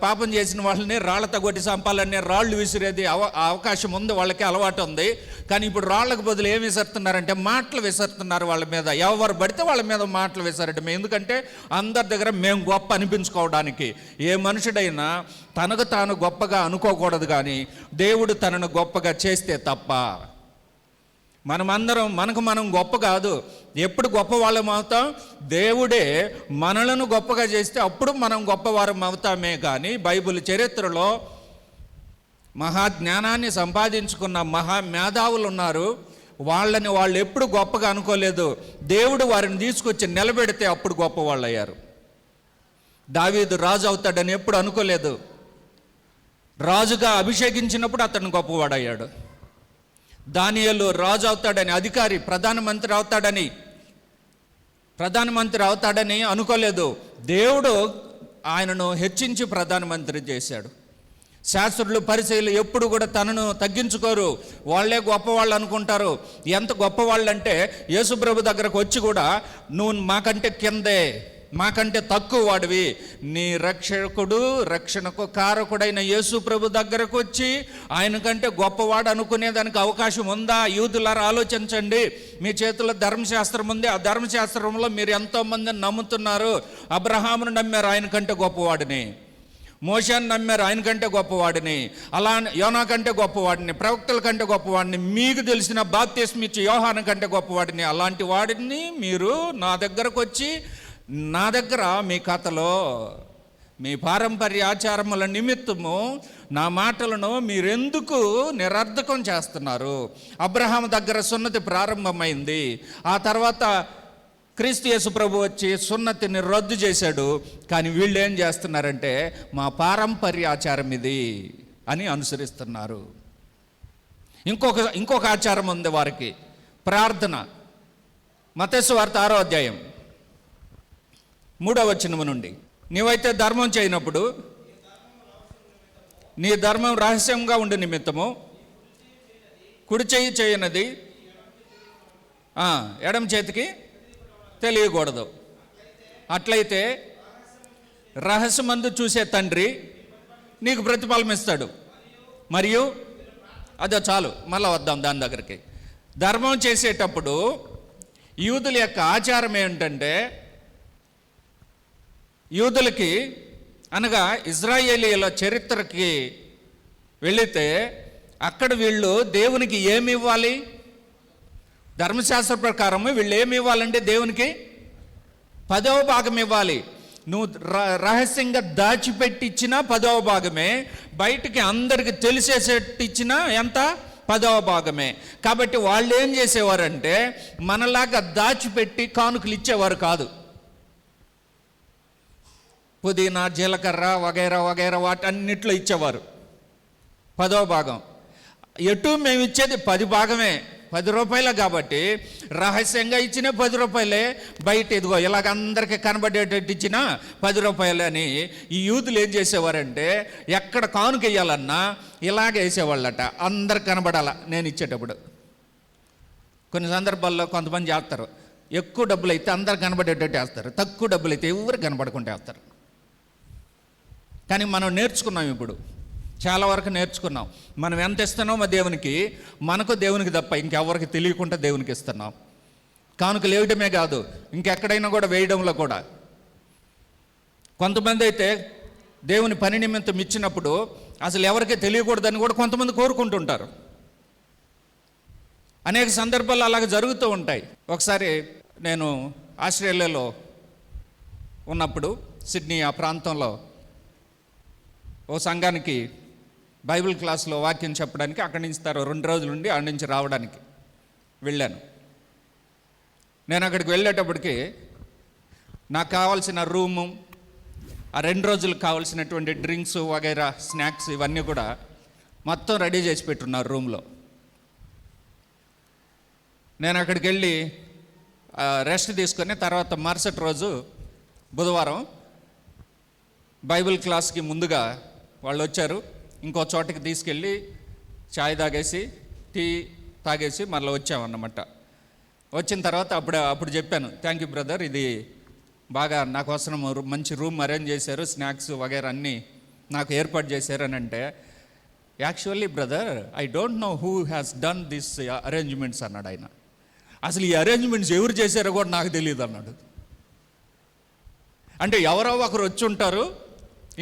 పాపం చేసిన వాళ్ళని రాళ్లతో కొట్టి చంపాలనే రాళ్ళు విసిరేది అవకాశం ఉంది, వాళ్ళకి అలవాటు ఉంది. కానీ ఇప్పుడు రాళ్లకు బదులు ఏం విసరుతున్నారంటే మాటలు విసరుతున్నారు వాళ్ళ మీద. ఎవరు పడితే వాళ్ళ మీద మాటలు విసరడం. ఎందుకంటే అందరి దగ్గర మేము గొప్ప అనిపించుకోవడానికి. ఏ మనుషుడైనా తనకు తాను గొప్పగా అనుకోకూడదు, కానీ దేవుడు తనను గొప్పగా చేస్తే తప్ప. మనమందరం మనకు మనం గొప్ప కాదు. ఎప్పుడు గొప్పవాళ్ళం అవుతాం? దేవుడే మనలను గొప్పగా చేస్తే అప్పుడు మనం గొప్పవారం అవుతామే. కానీ బైబిల్ చరిత్రలో మహాజ్ఞానాన్ని సంపాదించుకున్న మహామేధావులు ఉన్నారు. వాళ్ళని వాళ్ళు ఎప్పుడు గొప్పగా అనుకోలేదు. దేవుడు వారిని తీసుకొచ్చి నిలబెడితే అప్పుడు గొప్పవాళ్ళు అయ్యారు. దావీదు రాజు అవుతాడని ఎప్పుడు అనుకోలేదు. రాజుగా అభిషేకించినప్పుడు అతను గొప్పవాడయ్యాడు. దానియేలు రాజు అవుతాడని, అధికారి ప్రధానమంత్రి అవుతాడని అనుకోలేదు. దేవుడు ఆయనను హెచ్చించి ప్రధానమంత్రి చేశాడు. శాస్త్రులు పరిచయులు ఎప్పుడు కూడా తనను తగ్గించుకోరు. వాళ్ళే గొప్పవాళ్ళు అనుకుంటారు. ఎంత గొప్పవాళ్ళు అంటే యేసుప్రభు దగ్గరకు వచ్చి కూడా నువ్వు మాకంటే కిందే, మాకంటే తక్కువ వాడివి, నీ రక్షకుడు రక్షణకు కారకుడైన యేసు ప్రభు దగ్గరకు వచ్చి ఆయన కంటే గొప్పవాడు అనుకునేదానికి అవకాశం ఉందా? యూదులారా ఆలోచించండి. మీ చేతుల్లో ధర్మశాస్త్రం ఉంది. ఆ ధర్మశాస్త్రంలో మీరు ఎంతోమందిని నమ్ముతున్నారు. అబ్రహామును నమ్మారు, ఆయన కంటే గొప్పవాడిని. మోషేను నమ్మారు, ఆయన కంటే గొప్పవాడిని. అలా యోనా కంటే గొప్పవాడిని, ప్రవక్తల కంటే గొప్పవాడిని, మీకు తెలిసిన బాప్తిస్మిచ్చు యోహాను కంటే గొప్పవాడిని. అలాంటి వాడిని మీరు నా దగ్గరకు వచ్చి నా దగ్గర మీ కథలో మీ పారంపర్య ఆచారముల నిమిత్తము నా మాటలను మీరెందుకు నిరర్ధకం చేస్తున్నారు? అబ్రహాం దగ్గర సున్నతి ప్రారంభమైంది. ఆ తర్వాత క్రీస్తు యేసు ప్రభు వచ్చి సున్నతిని రద్దు చేశాడు. కానీ వీళ్ళు ఏం చేస్తున్నారంటే మా పారంపర్య ఆచారం ఇది అని అనుసరిస్తున్నారు. ఇంకొక ఆచారం ఉంది వారికి, ప్రార్థన. మత్తయి వార్త 6వ అధ్యాయం 3వ వచనము నుండి, నీవైతే ధర్మం చేయనప్పుడు నీ ధర్మం రహస్యంగా ఉండే నిమిత్తము కుడి చేయి చేయనది ఎడమ చేతికి తెలియకూడదు. అట్లయితే రహస్యమందు చూసే తండ్రి నీకు ప్రతిఫలం ఇస్తాడు. మరియు అదో చాలు, మళ్ళీ వద్దాం దాని దగ్గరికి. ధర్మం చేసేటప్పుడు యూదుల యొక్క ఆచారం ఏంటంటే, యూదులకి అనగా ఇజ్రాయేలీల చరిత్రకి వెళితే అక్కడ వీళ్ళు దేవునికి ఏమి ఇవ్వాలి? ధర్మశాస్త్ర ప్రకారం వీళ్ళు ఏమి ఇవ్వాలంటే దేవునికి 10వ భాగం ఇవ్వాలి. నువ్వు రహస్యంగా దాచిపెట్టి ఇచ్చినా 10వ భాగమే, బయటికి అందరికి తెలిసేసేట్టు ఇచ్చినా ఎంత? 10వ భాగమే. కాబట్టి వాళ్ళు ఏం చేసేవారంటే మనలాగా దాచిపెట్టి కానుకలు ఇచ్చేవారు కాదు. పుదీనా, జీలకర్ర వగైరా వగైరా వాటన్నిట్లో ఇచ్చేవారు 10వ భాగం. ఎటు మేము ఇచ్చేది 10 భాగమే, 10 రూపాయలే. కాబట్టి రహస్యంగా ఇచ్చిన 10 రూపాయలే, బయట ఇదిగో ఇలాగ అందరికీ కనబడేటట్టు ఇచ్చిన 10 రూపాయలే అని ఈ యూదులు ఏం చేసేవారంటే ఎక్కడ కానుక వేయాలన్నా ఇలాగే వేసేవాళ్ళట, అందరికి కనబడాల నేను ఇచ్చేటప్పుడు. కొన్ని సందర్భాల్లో కొంతమంది చేస్తారు, ఎక్కువ డబ్బులు అయితే అందరు కనబడేటట్టు వేస్తారు, తక్కువ డబ్బులు అయితే ఎవరు కనబడకుండా వేస్తారు. కానీ మనం నేర్చుకున్నాం, ఇప్పుడు చాలా వరకు నేర్చుకున్నాం. మనం ఎంత ఇస్తున్నామో దేవునికి, మనకు దేవునికి తప్ప ఇంకెవరికి తెలియకుండా దేవునికి ఇస్తున్నాం. కానుకలు వేయడమే కాదు, ఇంకెక్కడైనా కూడా వేయడంలో కూడా. కొంతమంది అయితే దేవుని పని నిమిత్తం ఇచ్చినప్పుడు అసలు ఎవరికి తెలియకూడదని కూడా కొంతమంది కోరుకుంటుంటారు. అనేక సందర్భాలు అలాగ జరుగుతూ ఉంటాయి. ఒకసారి నేను ఆస్ట్రేలియాలో ఉన్నప్పుడు సిడ్నీ ఆ ప్రాంతంలో ఓ సంఘానికి బైబిల్ క్లాస్లో వాక్యం చెప్పడానికి అక్కడి నుంచి 2 రోజుల నుండి అక్కడి నుంచి రావడానికి వెళ్ళాను. నేను అక్కడికి వెళ్ళేటప్పటికి నాకు కావాల్సిన రూము, ఆ 2 రోజులకు కావాల్సినటువంటి డ్రింక్స్ వగైరా స్నాక్స్ ఇవన్నీ కూడా మొత్తం రెడీ చేసి పెట్టున్నారు రూమ్లో. నేను అక్కడికి వెళ్ళి రెస్ట్ తీసుకొని తర్వాత మరుసటి రోజు బుధవారం బైబిల్ క్లాస్కి ముందుగా వాళ్ళు వచ్చారు. ఇంకో చోటకి తీసుకెళ్ళి చాయ్ తాగేసి టీ తాగేసి మళ్ళీ వచ్చామన్నమాట. వచ్చిన తర్వాత అప్పుడు చెప్పాను, థ్యాంక్ యూ బ్రదర్, ఇది బాగా నా కోసం మంచి రూమ్ అరేంజ్ చేశారు, స్నాక్స్ వగైరా అన్నీ నాకు ఏర్పాటు చేశారు అని అంటే, actually brother I don't know who has done this arrangements అన్నాడు ఆయన. అసలు ఈ అరేంజ్మెంట్స్ ఎవరు చేశారో కూడా నాకు తెలియదు అన్నాడు. అంటే ఎవరో ఒకరు వచ్చి ఉంటారు,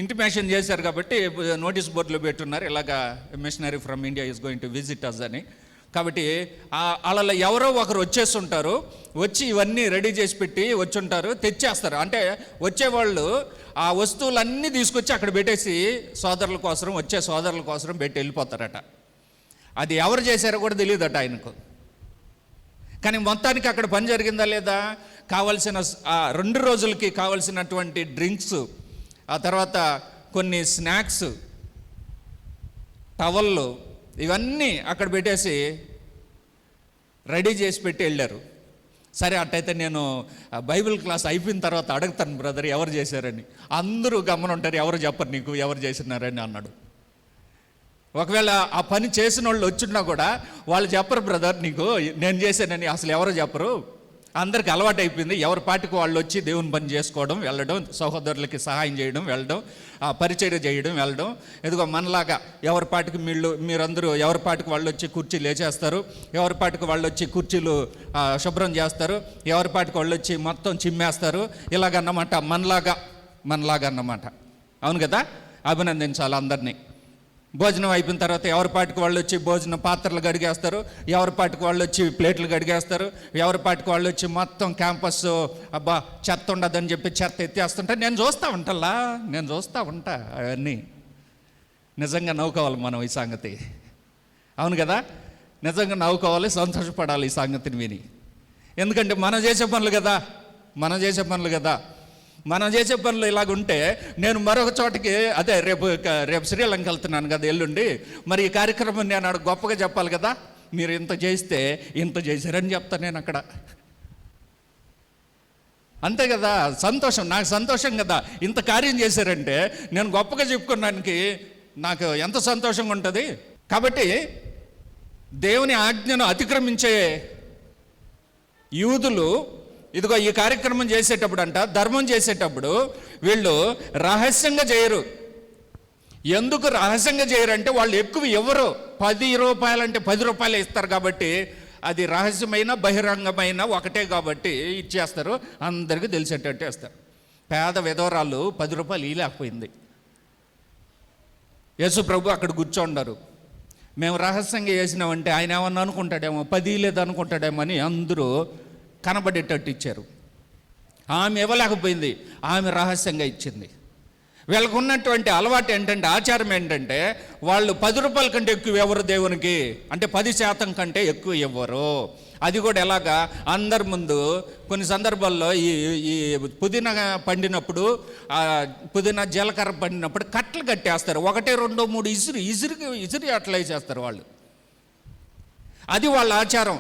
ఇంటిమేషన్ చేశారు కాబట్టి నోటీస్ బోర్డులో పెట్టున్నారు, ఇలాగా missionary from India is going to visit us అని. కాబట్టి వాళ్ళ ఎవరో ఒకరు వచ్చేస్తుంటారు, వచ్చి ఇవన్నీ రెడీ చేసి పెట్టి వచ్చుంటారు, తెచ్చేస్తారు. అంటే వచ్చేవాళ్ళు ఆ వస్తువులన్నీ తీసుకొచ్చి అక్కడ పెట్టేసి వచ్చే సోదరుల కోసం పెట్టి వెళ్ళిపోతారట. అది ఎవరు చేశారో కూడా తెలియదట ఆయనకు. కానీ మొత్తానికి అక్కడ పని జరిగిందా లేదా, కావలసిన 2 రోజులకి కావలసినటువంటి డ్రింక్స్, ఆ తర్వాత కొన్ని స్నాక్స్, టవళ్ళు, ఇవన్నీ అక్కడ పెట్టేసి రెడీ చేసి పెట్టి వెళ్ళారు. సరే అట్టయితే నేను బైబిల్ క్లాస్ అయిపోయిన తర్వాత అడుగుతాను బ్రదర్ ఎవరు చేశారని. అందరూ గమనుంటారు, ఎవరు చెప్పరు నీకు ఎవరు చేసినారని అన్నాడు. ఒకవేళ ఆ పని చేసిన వాళ్ళు వచ్చినా కూడా వాళ్ళు చెప్పరు బ్రదర్ నీకు నేను చేశానని, అసలు ఎవరు చెప్పరు. అందరికి అలవాటు అయిపోయింది, ఎవరి పాటికి వాళ్ళు వచ్చి దేవుని పని చేసుకోవడం, వెళ్ళడం, సహోదరులకి సహాయం చేయడం, వెళ్ళడం, పరిచర్య చేయడం, వెళ్ళడం. ఎదుగో మనలాగా ఎవరి పాటికి మీరందరూ ఎవరి పాటికి వాళ్ళు వచ్చి కుర్చీలు లేచేస్తారు, ఎవరి పాటికి వాళ్ళు వచ్చి కుర్చీలు శుభ్రం చేస్తారు, ఎవరి పాటికి వాళ్ళు వచ్చి మొత్తం చిమ్మేస్తారు, ఇలాగన్నమాట. మనలాగా అన్నమాట. అవును కదా, అభినందించాలి అందరినీ. భోజనం అయిపోయిన తర్వాత ఎవరి పాటికి వాళ్ళు వచ్చి భోజన పాత్రలు గడిగేస్తారు, ఎవరి పాటికి వాళ్ళు వచ్చి ప్లేట్లు గడిగేస్తారు, ఎవరి పాటికి వాళ్ళు వచ్చి మొత్తం క్యాంపస్ చెత్త ఉండదని చెప్పి చెత్త ఎత్తేస్తుంటా నేను చూస్తూ ఉంటా అవన్నీ. నిజంగా నవ్వుకోవాలి మనం ఈ సంగతి. అవును కదా, నిజంగా నవ్వుకోవాలి, సంతోషపడాలి ఈ సంగతిని విని. ఎందుకంటే మనం చేసే పనులు కదా. మనం చేసే పనులు ఇలాగుంటే, నేను మరొక చోటకి రేపు శ్రీలంక వెళ్తున్నాను కదా ఎల్లుండి, మరి ఈ కార్యక్రమం నేను గొప్పగా చెప్పాలి కదా, మీరు ఇంత చేశారని చెప్తాను నేను అక్కడ. అంతే కదా, నాకు సంతోషం కదా. ఇంత కార్యం చేశారంటే నేను గొప్పగా చెప్పుకోవడానికి నాకు ఎంత సంతోషంగా ఉంటుంది. కాబట్టి దేవుని ఆజ్ఞను అతిక్రమించే యూదులు ఇదిగో ఈ కార్యక్రమం చేసేటప్పుడు ధర్మం చేసేటప్పుడు వీళ్ళు రహస్యంగా చేయరు. ఎందుకు రహస్యంగా చేయరంటే వాళ్ళు ఎక్కువ ఎవరు 10 రూపాయలు అంటే 10 రూపాయలు ఇస్తారు కాబట్టి, అది రహస్యమైన బహిరంగమైన ఒకటే కాబట్టి ఇచ్చేస్తారు, అందరికీ తెలిసేటట్టు వేస్తారు. పేద విధవరాలు 10 రూపాయలు ఇవ్వలేకపోయింది. యేసు ప్రభు అక్కడ కూర్చోండారు. మేము రహస్యంగా చేసినామంటే ఆయన ఏమన్నా అనుకుంటాడేమో, 10 లేదనుకుంటాడేమో అని అందరూ కనబడేటట్టు ఇచ్చారు. ఆమె ఇవ్వలేకపోయింది, ఆమె రహస్యంగా ఇచ్చింది. వీళ్ళకు ఉన్నటువంటి అలవాటు ఏంటంటే, ఆచారం ఏంటంటే, వాళ్ళు 10 రూపాయల కంటే ఎక్కువ ఇవ్వరు దేవునికి, అంటే 10% కంటే ఎక్కువ ఇవ్వరు. అది కూడా ఎలాగా, అందరి ముందు కొన్ని సందర్భాల్లో ఈ పుదీనా పండినప్పుడు, పుదీనా జీలకర్ర పండినప్పుడు కట్టలు కట్టేస్తారు. 1, 2, 3 ఇసిరి అట్లా వేసేస్తారు వాళ్ళు. అది వాళ్ళ ఆచారం.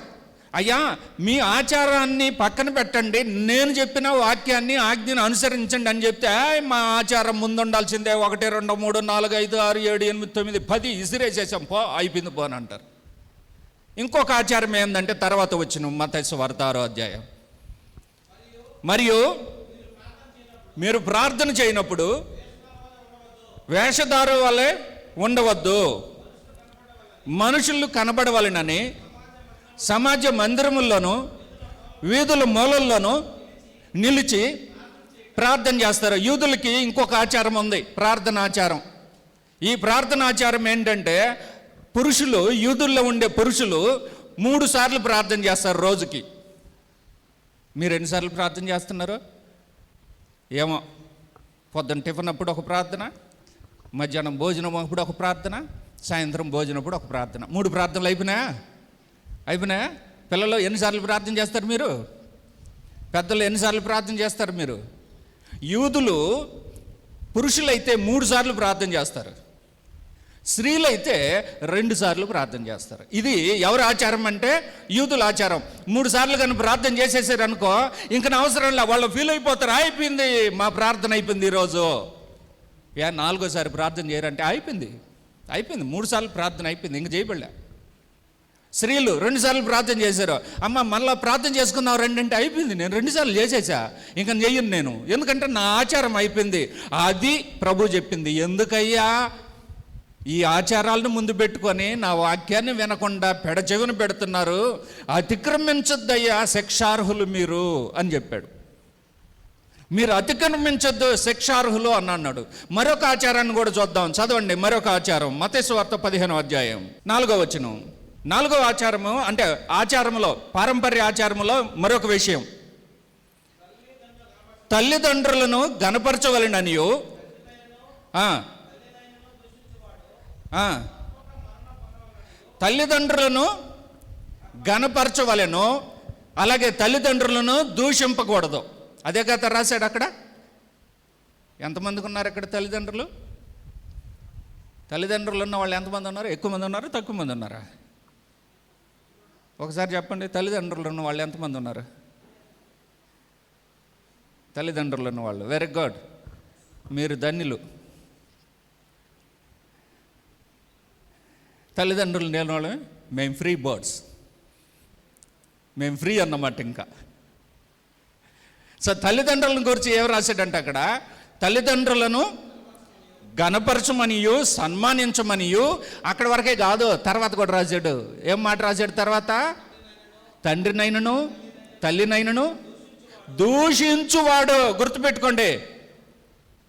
అయ్యా మీ ఆచారాన్ని పక్కన పెట్టండి, నేను చెప్పిన వాక్యాన్ని ఆజ్ఞను అనుసరించండి అని చెప్తే, మా ఆచారం ముందు ఉండాల్సిందే, 1, 2, 3, 4, 5, 6, 7, 8, 9, 10 ఇసిరేసేసాం అయిపోయింది అని అంటారు. ఇంకొక ఆచారం ఏంటంటే తర్వాత వచ్చిన మత్తయి సువార్త 6వ అధ్యాయం, మరియు మీరు ప్రార్థన చేయనప్పుడు వేషధారు వలె ఉండవద్దు, మనుషులు కనబడవలెనని సమాజ మందిరముల్లోనూ వీధుల మూలల్లోనూ నిలిచి ప్రార్థన చేస్తారు. యూదులకి ఇంకొక ఆచారం ఉంది, ప్రార్థన ఆచారం. ఈ ప్రార్థన ఆచారం ఏంటంటే, యూదుల్లో ఉండే పురుషులు 3 సార్లు ప్రార్థన చేస్తారు రోజుకి. మీరు ఎన్నిసార్లు ప్రార్థన చేస్తున్నారు ఏమో. పొద్దున్న టిఫిన్ అప్పుడు ఒక ప్రార్థన, మధ్యాహ్నం భోజనం అప్పుడు ఒక ప్రార్థన, సాయంత్రం భోజనం అప్పుడు ఒక ప్రార్థన. 3 ప్రార్థనలు అయిపోయినాయా? పిల్లలు ఎన్నిసార్లు ప్రార్థన చేస్తారు మీరు? పెద్దలు ఎన్నిసార్లు ప్రార్థన చేస్తారు మీరు? యూదులు పురుషులైతే 3 సార్లు ప్రార్థన చేస్తారు, స్త్రీలైతే 2 సార్లు ప్రార్థన చేస్తారు. ఇది ఎవరి ఆచారం అంటే యూదుల ఆచారం. 3 సార్లు కానీ ప్రార్థన చేసేసారు అనుకో, ఇంక అవసరం లే, వాళ్ళు ఫీల్ అయిపోతారు, అయిపోయింది మా ప్రార్థన అయిపోయింది ఈరోజు. 4గోసారి ప్రార్థన చేయరంటే అయిపోయింది 3 సార్లు ప్రార్థన అయిపోయింది, ఇంక చేయబడలే. స్త్రీలు 2 సార్లు ప్రార్థన చేశారు, అమ్మ మళ్ళీ ప్రార్థన చేసుకున్నావు రండి అంటే అయిపోయింది, నేను 2 సార్లు చేసేసా, ఇంకా చెయ్యను నేను, ఎందుకంటే నా ఆచారం అయిపోయింది. అది ప్రభు చెప్పింది, ఎందుకయ్యా ఈ ఆచారాలను ముందు పెట్టుకొని నా వాక్యాన్ని వినకుండా పెడచెవిన పెడుతున్నారు, అతిక్రమించొద్దయ్యా, శిక్షార్హులు మీరు అని చెప్పాడు. మీరు అతిక్రమించొద్దు, శిక్షార్హులు అని అన్నాడు. మరొక ఆచారాన్ని కూడా చూద్దాం, చదవండి. మరొక ఆచారం మత్తయి సువార్త 15వ అధ్యాయం 4వ వచనం. 4వ ఆచారము అంటే ఆచారంలో, పారంపర్య ఆచారంలో మరొక విషయం, తల్లిదండ్రులను గనపరచవలెననియు తల్లిదండ్రులను గనపరచవలెను, అలాగే తల్లిదండ్రులను దూషింపకూడదు. అదే కదా రాశాడు అక్కడ. ఎంతమందికి ఉన్నారు ఇక్కడ తల్లిదండ్రులు? తల్లిదండ్రులు ఉన్న వాళ్ళు ఎంతమంది ఉన్నారు? ఎక్కువ మంది ఉన్నారు, తక్కువ మంది ఉన్నారా? ఒకసారి చెప్పండి, తల్లిదండ్రులు ఉన్న వాళ్ళు ఎంతమంది ఉన్నారు? తల్లిదండ్రులు ఉన్న వాళ్ళు, వెరీ గుడ్, మీరు ధన్యులు. తల్లిదండ్రులు లేని వాళ్ళు మేము ఫ్రీ బర్డ్స్, మేము ఫ్రీ అన్నమాట. ఇంకా సో తల్లిదండ్రులను గురించి ఏం రాశాడంటే అక్కడ, తల్లిదండ్రులను గణపరచమనియు సన్మానించమనియు, అక్కడ వరకే కాదు, తర్వాత కూడా రాశాడు. ఏం మాట రాశాడు తర్వాత? తండ్రినైనను తల్లినైనను దూషించువాడు, గుర్తుపెట్టుకోండి,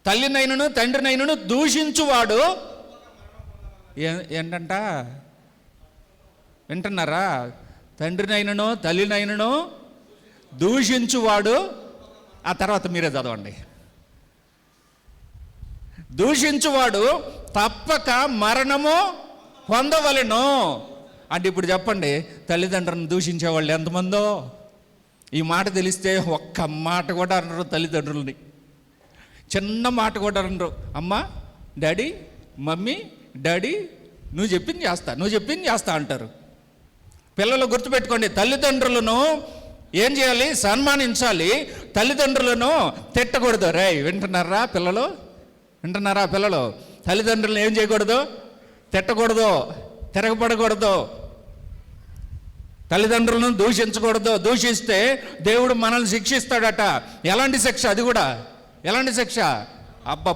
తల్లినైనను తండ్రినైనను దూషించువాడు ఏంటంట, వింటున్నారా? తండ్రినైనను తల్లినైనను దూషించువాడు, ఆ తర్వాత మీరే చదవండి, దూషించువాడు తప్పక మరణము పొందవలెను అంటే. ఇప్పుడు చెప్పండి, తల్లిదండ్రులను దూషించే వాళ్ళు ఎంతమందో? ఈ మాట తెలిస్తే ఒక్క మాట కూడా అనరు తల్లిదండ్రులని, చిన్న మాట కూడా అనరు. అమ్మ, డాడీ, మమ్మీ, డాడీ, నువ్వు చెప్పింది చేస్తా అంటారు. పిల్లలు గుర్తుపెట్టుకోండి, తల్లిదండ్రులను ఏం చేయాలి? సన్మానించాలి. తల్లిదండ్రులను తిట్టకూడదు. రే, వింటున్నారా పిల్లలు? తల్లిదండ్రులను ఏం చేయకూడదు? తిట్టకూడదు, తిరగబడకూడదు, తల్లిదండ్రులను దూషించకూడదు. దూషిస్తే దేవుడు మనల్ని శిక్షిస్తాడట. ఎలాంటి శిక్ష? అది కూడా ఎలాంటి శిక్ష?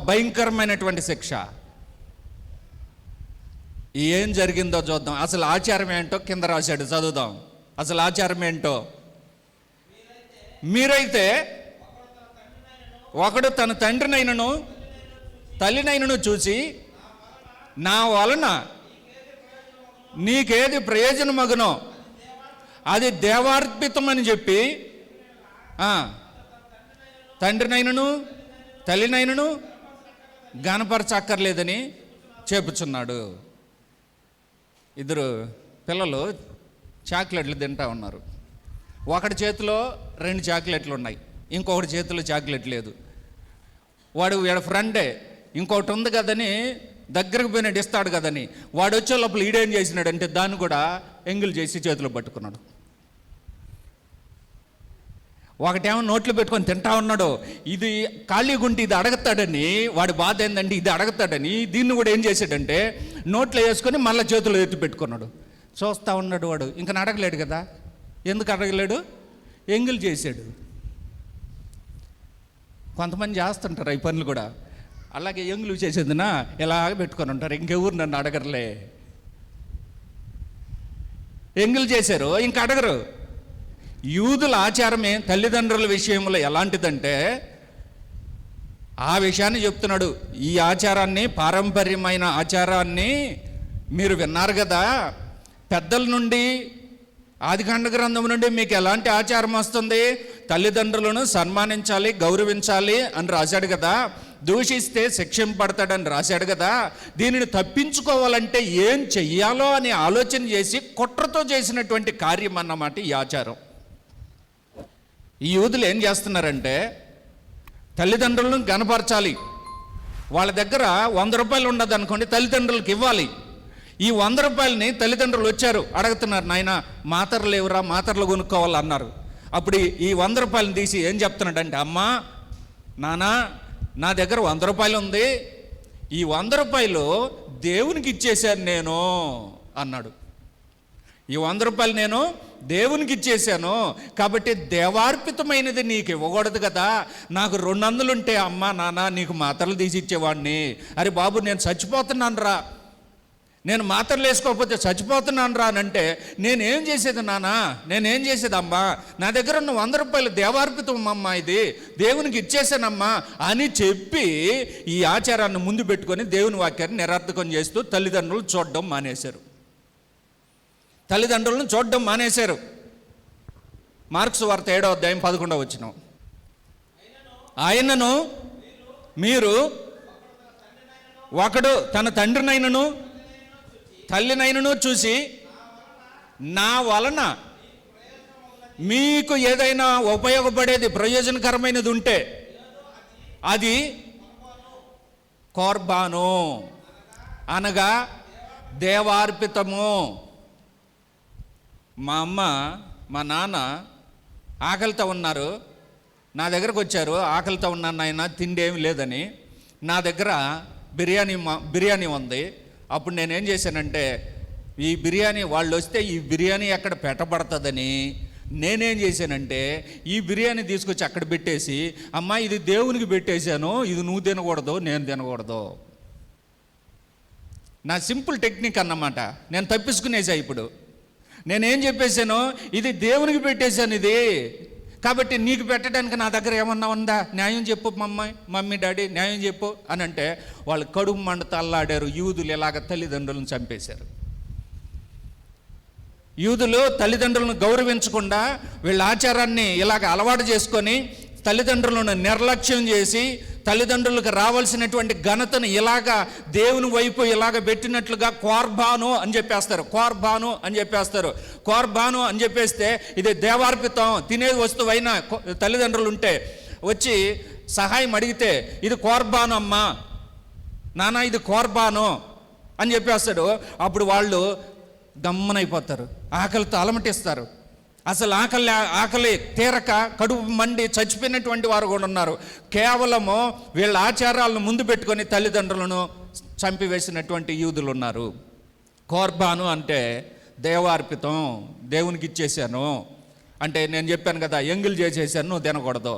భయంకరమైనటువంటి శిక్ష. ఏం జరిగిందో చూద్దాం. అసలు ఆచారం ఏంటో కింద రాశాడు, చదువుదాం. అసలు ఆచారం ఏంటో, మీరైతే ఒకడు తన తండ్రినైనను తల్లినైనను చూసి, నా వలన నీకేది ప్రయోజనమగునో అది దేవార్పితమని చెప్పి తండ్రినైనను తల్లినైనను గనపరచక్కర్లేదని చెప్పుచున్నాడు. ఇద్దరు పిల్లలు చాక్లెట్లు తింటా ఉన్నారు. ఒకటి చేతిలో 2 చాక్లెట్లు ఉన్నాయి, ఇంకొకటి చేతిలో చాక్లెట్ లేదు. వాడు ఫ్రెండే, ఇంకొకటి ఉంది కదని దగ్గరకు పోయినట్టు ఇస్తాడు కదని, వాడు వచ్చే లోపల ఈడేం చేసినాడంటే దాన్ని కూడా ఎంగిల్ చేసి చేతిలో పట్టుకున్నాడు. ఒకటేమో నోట్లో పెట్టుకొని తింటా ఉన్నాడు. ఇది ఖాళీ గుంటి ఇది అడగతాడని వాడి బాధ ఏంటంటే ఇది అడగతాడని దీన్ని కూడా ఏం చేశాడంటే నోట్లో వేసుకొని మళ్ళీ చేతిలో ఎత్తి పెట్టుకున్నాడు. చూస్తూ ఉన్నాడు వాడు. ఇంకా అడగలేడు కదా. ఎందుకు అడగలేడు? ఎంగిల్ చేశాడు. కొంతమంది చేస్తుంటారు ఈ పనులు కూడా. అలాగే ఎంగులు చేసేదినా ఇలాగ పెట్టుకొని ఉంటారు, ఇంకెవరు నన్ను అడగరులే. ఎంగిల్ చేశారు, ఇంక అడగరు. యూదుల ఆచారమే తల్లిదండ్రుల విషయంలో ఎలాంటిదంటే ఆ విషయాన్ని చెప్తున్నాడు. ఈ ఆచారాన్ని, పారంపర్యమైన ఆచారాన్ని మీరు విన్నారు కదా, పెద్దల నుండి ఆదికాండ గ్రంథం నుండి మీకు ఎలాంటి ఆచారం వస్తుంది? తల్లిదండ్రులను సన్మానించాలి, గౌరవించాలి అని రాశాడు కదా. దూషిస్తే శిక్షింపడతాడని రాశాడు కదా. దీనిని తప్పించుకోవాలంటే ఏం చెయ్యాలో అని ఆలోచన చేసి కుట్రతో చేసినటువంటి కార్యం అన్నమాట ఈ ఆచారం. ఈ యూదులు ఏం చేస్తున్నారంటే తల్లిదండ్రులను గనపరచాలి. వాళ్ళ దగ్గర 100 రూపాయలు ఉండదు అనుకోండి, తల్లిదండ్రులకు ఇవ్వాలి. ఈ 100 రూపాయలని తల్లిదండ్రులు వచ్చారు, అడుగుతున్నారు, నాయన మాత్రలు లేవురా, మాత్రలు కొనుక్కోవాలి అన్నారు. అప్పుడు ఈ 100 రూపాయలను తీసి ఏం చెప్తున్నాడంటే, అమ్మా నానా నా దగ్గర 100 రూపాయలు ఉంది, ఈ 100 రూపాయలు దేవునికి ఇచ్చేశాను నేను అన్నాడు. ఈ 100 రూపాయలు నేను దేవునికి ఇచ్చేశాను, కాబట్టి దేవార్పితమైనది నీకు ఇవ్వకూడదు కదా. నాకు 200 ఉంటే అమ్మా నాన్న నీకు మాత్రలు తీసి ఇచ్చేవాడిని. అరే బాబు నేను చచ్చిపోతున్నాను రా, నేను మాత్రలు వేసుకోకపోతే చచ్చిపోతున్నాను రా అని అంటే, నేనేం చేసేది నానా, నేనేం చేసేది అమ్మా, నా దగ్గర ఉన్న 100 రూపాయలు దేవార్పితం అమ్మా, ఇది దేవునికి ఇచ్చేసానమ్మా అని చెప్పి ఈ ఆచారాన్ని ముందు పెట్టుకొని దేవుని వాక్యాన్ని నిరర్థకం చేస్తూ తల్లిదండ్రులు చూడడం మానేశారు. తల్లిదండ్రులను చూడడం మానేశారు. మార్క్స్ వార్త 7వ అధ్యాయం 11వ వచనం, ఆయనను మీరు ఒకడు తన తండ్రినైనను తల్లినైనను చూసి నా వలన మీకు ఏదైనా ఉపయోగపడేది ప్రయోజనకరమైనది ఉంటే అది కోర్బాను అనగా దేవార్పితము. మా అమ్మ మా నాన్న ఆకలితో ఉన్నారు, నా దగ్గరకు వచ్చారు, ఆకలితో ఉన్నాను నాయన, తిండి ఏమి లేదని. నా దగ్గర బిర్యానీ ఉంది. అప్పుడు నేనేం చేశానంటే, ఈ బిర్యానీ వాళ్ళు వస్తే ఈ బిర్యానీ ఎక్కడ పెట్టబడుతుందని నేనేం చేశానంటే, ఈ బిర్యానీ తీసుకొచ్చి అక్కడ పెట్టేసి, అమ్మా ఇది దేవునికి పెట్టేశాను, ఇది నువ్వు తినకూడదు, నేను తినకూడదు. నా సింపుల్ టెక్నిక్ అన్నమాట. నేను తప్పించుకునేసా. ఇప్పుడు నేనేం చెప్పేశాను, ఇది దేవునికి పెట్టేశాను, ఇది కాబట్టి నీకు పెట్టడానికి నా దగ్గర ఏమన్నా ఉందా, న్యాయం చెప్పు మమ్మీ డాడీ న్యాయం చెప్పు అని అంటే, వాళ్ళు కడుపు మంట అల్లాడారు. యూదులు ఇలాగ తల్లిదండ్రులను చంపేశారు. యూదులు తల్లిదండ్రులను గౌరవించకుండా వీళ్ళ ఆచారాన్ని ఇలాగ అలవాటు చేసుకొని తల్లిదండ్రులను నిర్లక్ష్యం చేసి తల్లిదండ్రులకు రావాల్సినటువంటి ఘనతను ఇలాగా దేవుని వైపు ఇలాగ పెట్టినట్లుగా కోర్బాను అని చెప్పేస్తారు. కోర్బాను అని చెప్పేస్తారు. కోర్బాను అని చెప్పేస్తే ఇది దేవార్పితం తినే వస్తువు అయినా తల్లిదండ్రులు ఉంటే వచ్చి సహాయం అడిగితే, ఇది కోర్బాను అమ్మా నాన్న, ఇది కోర్బాను అని చెప్పేస్తాడు. అప్పుడు వాళ్ళు గమ్మనైపోతారు, ఆకలితో అలమటిస్తారు. అసలు ఆకలి తీరక కడుపు మండి చచ్చిపోయినటువంటి వారు కూడా ఉన్నారు. కేవలము వీళ్ళ ఆచారాలను ముందు పెట్టుకొని తల్లిదండ్రులను చంపివేసినటువంటి యూదులు ఉన్నారు. కోర్బాను అంటే దేవార్పితం, దేవునికి ఇచ్చేసాను అంటే, నేను చెప్పాను కదా, ఎంగిల్ చేసేసాను నువ్వు తినకూడదు,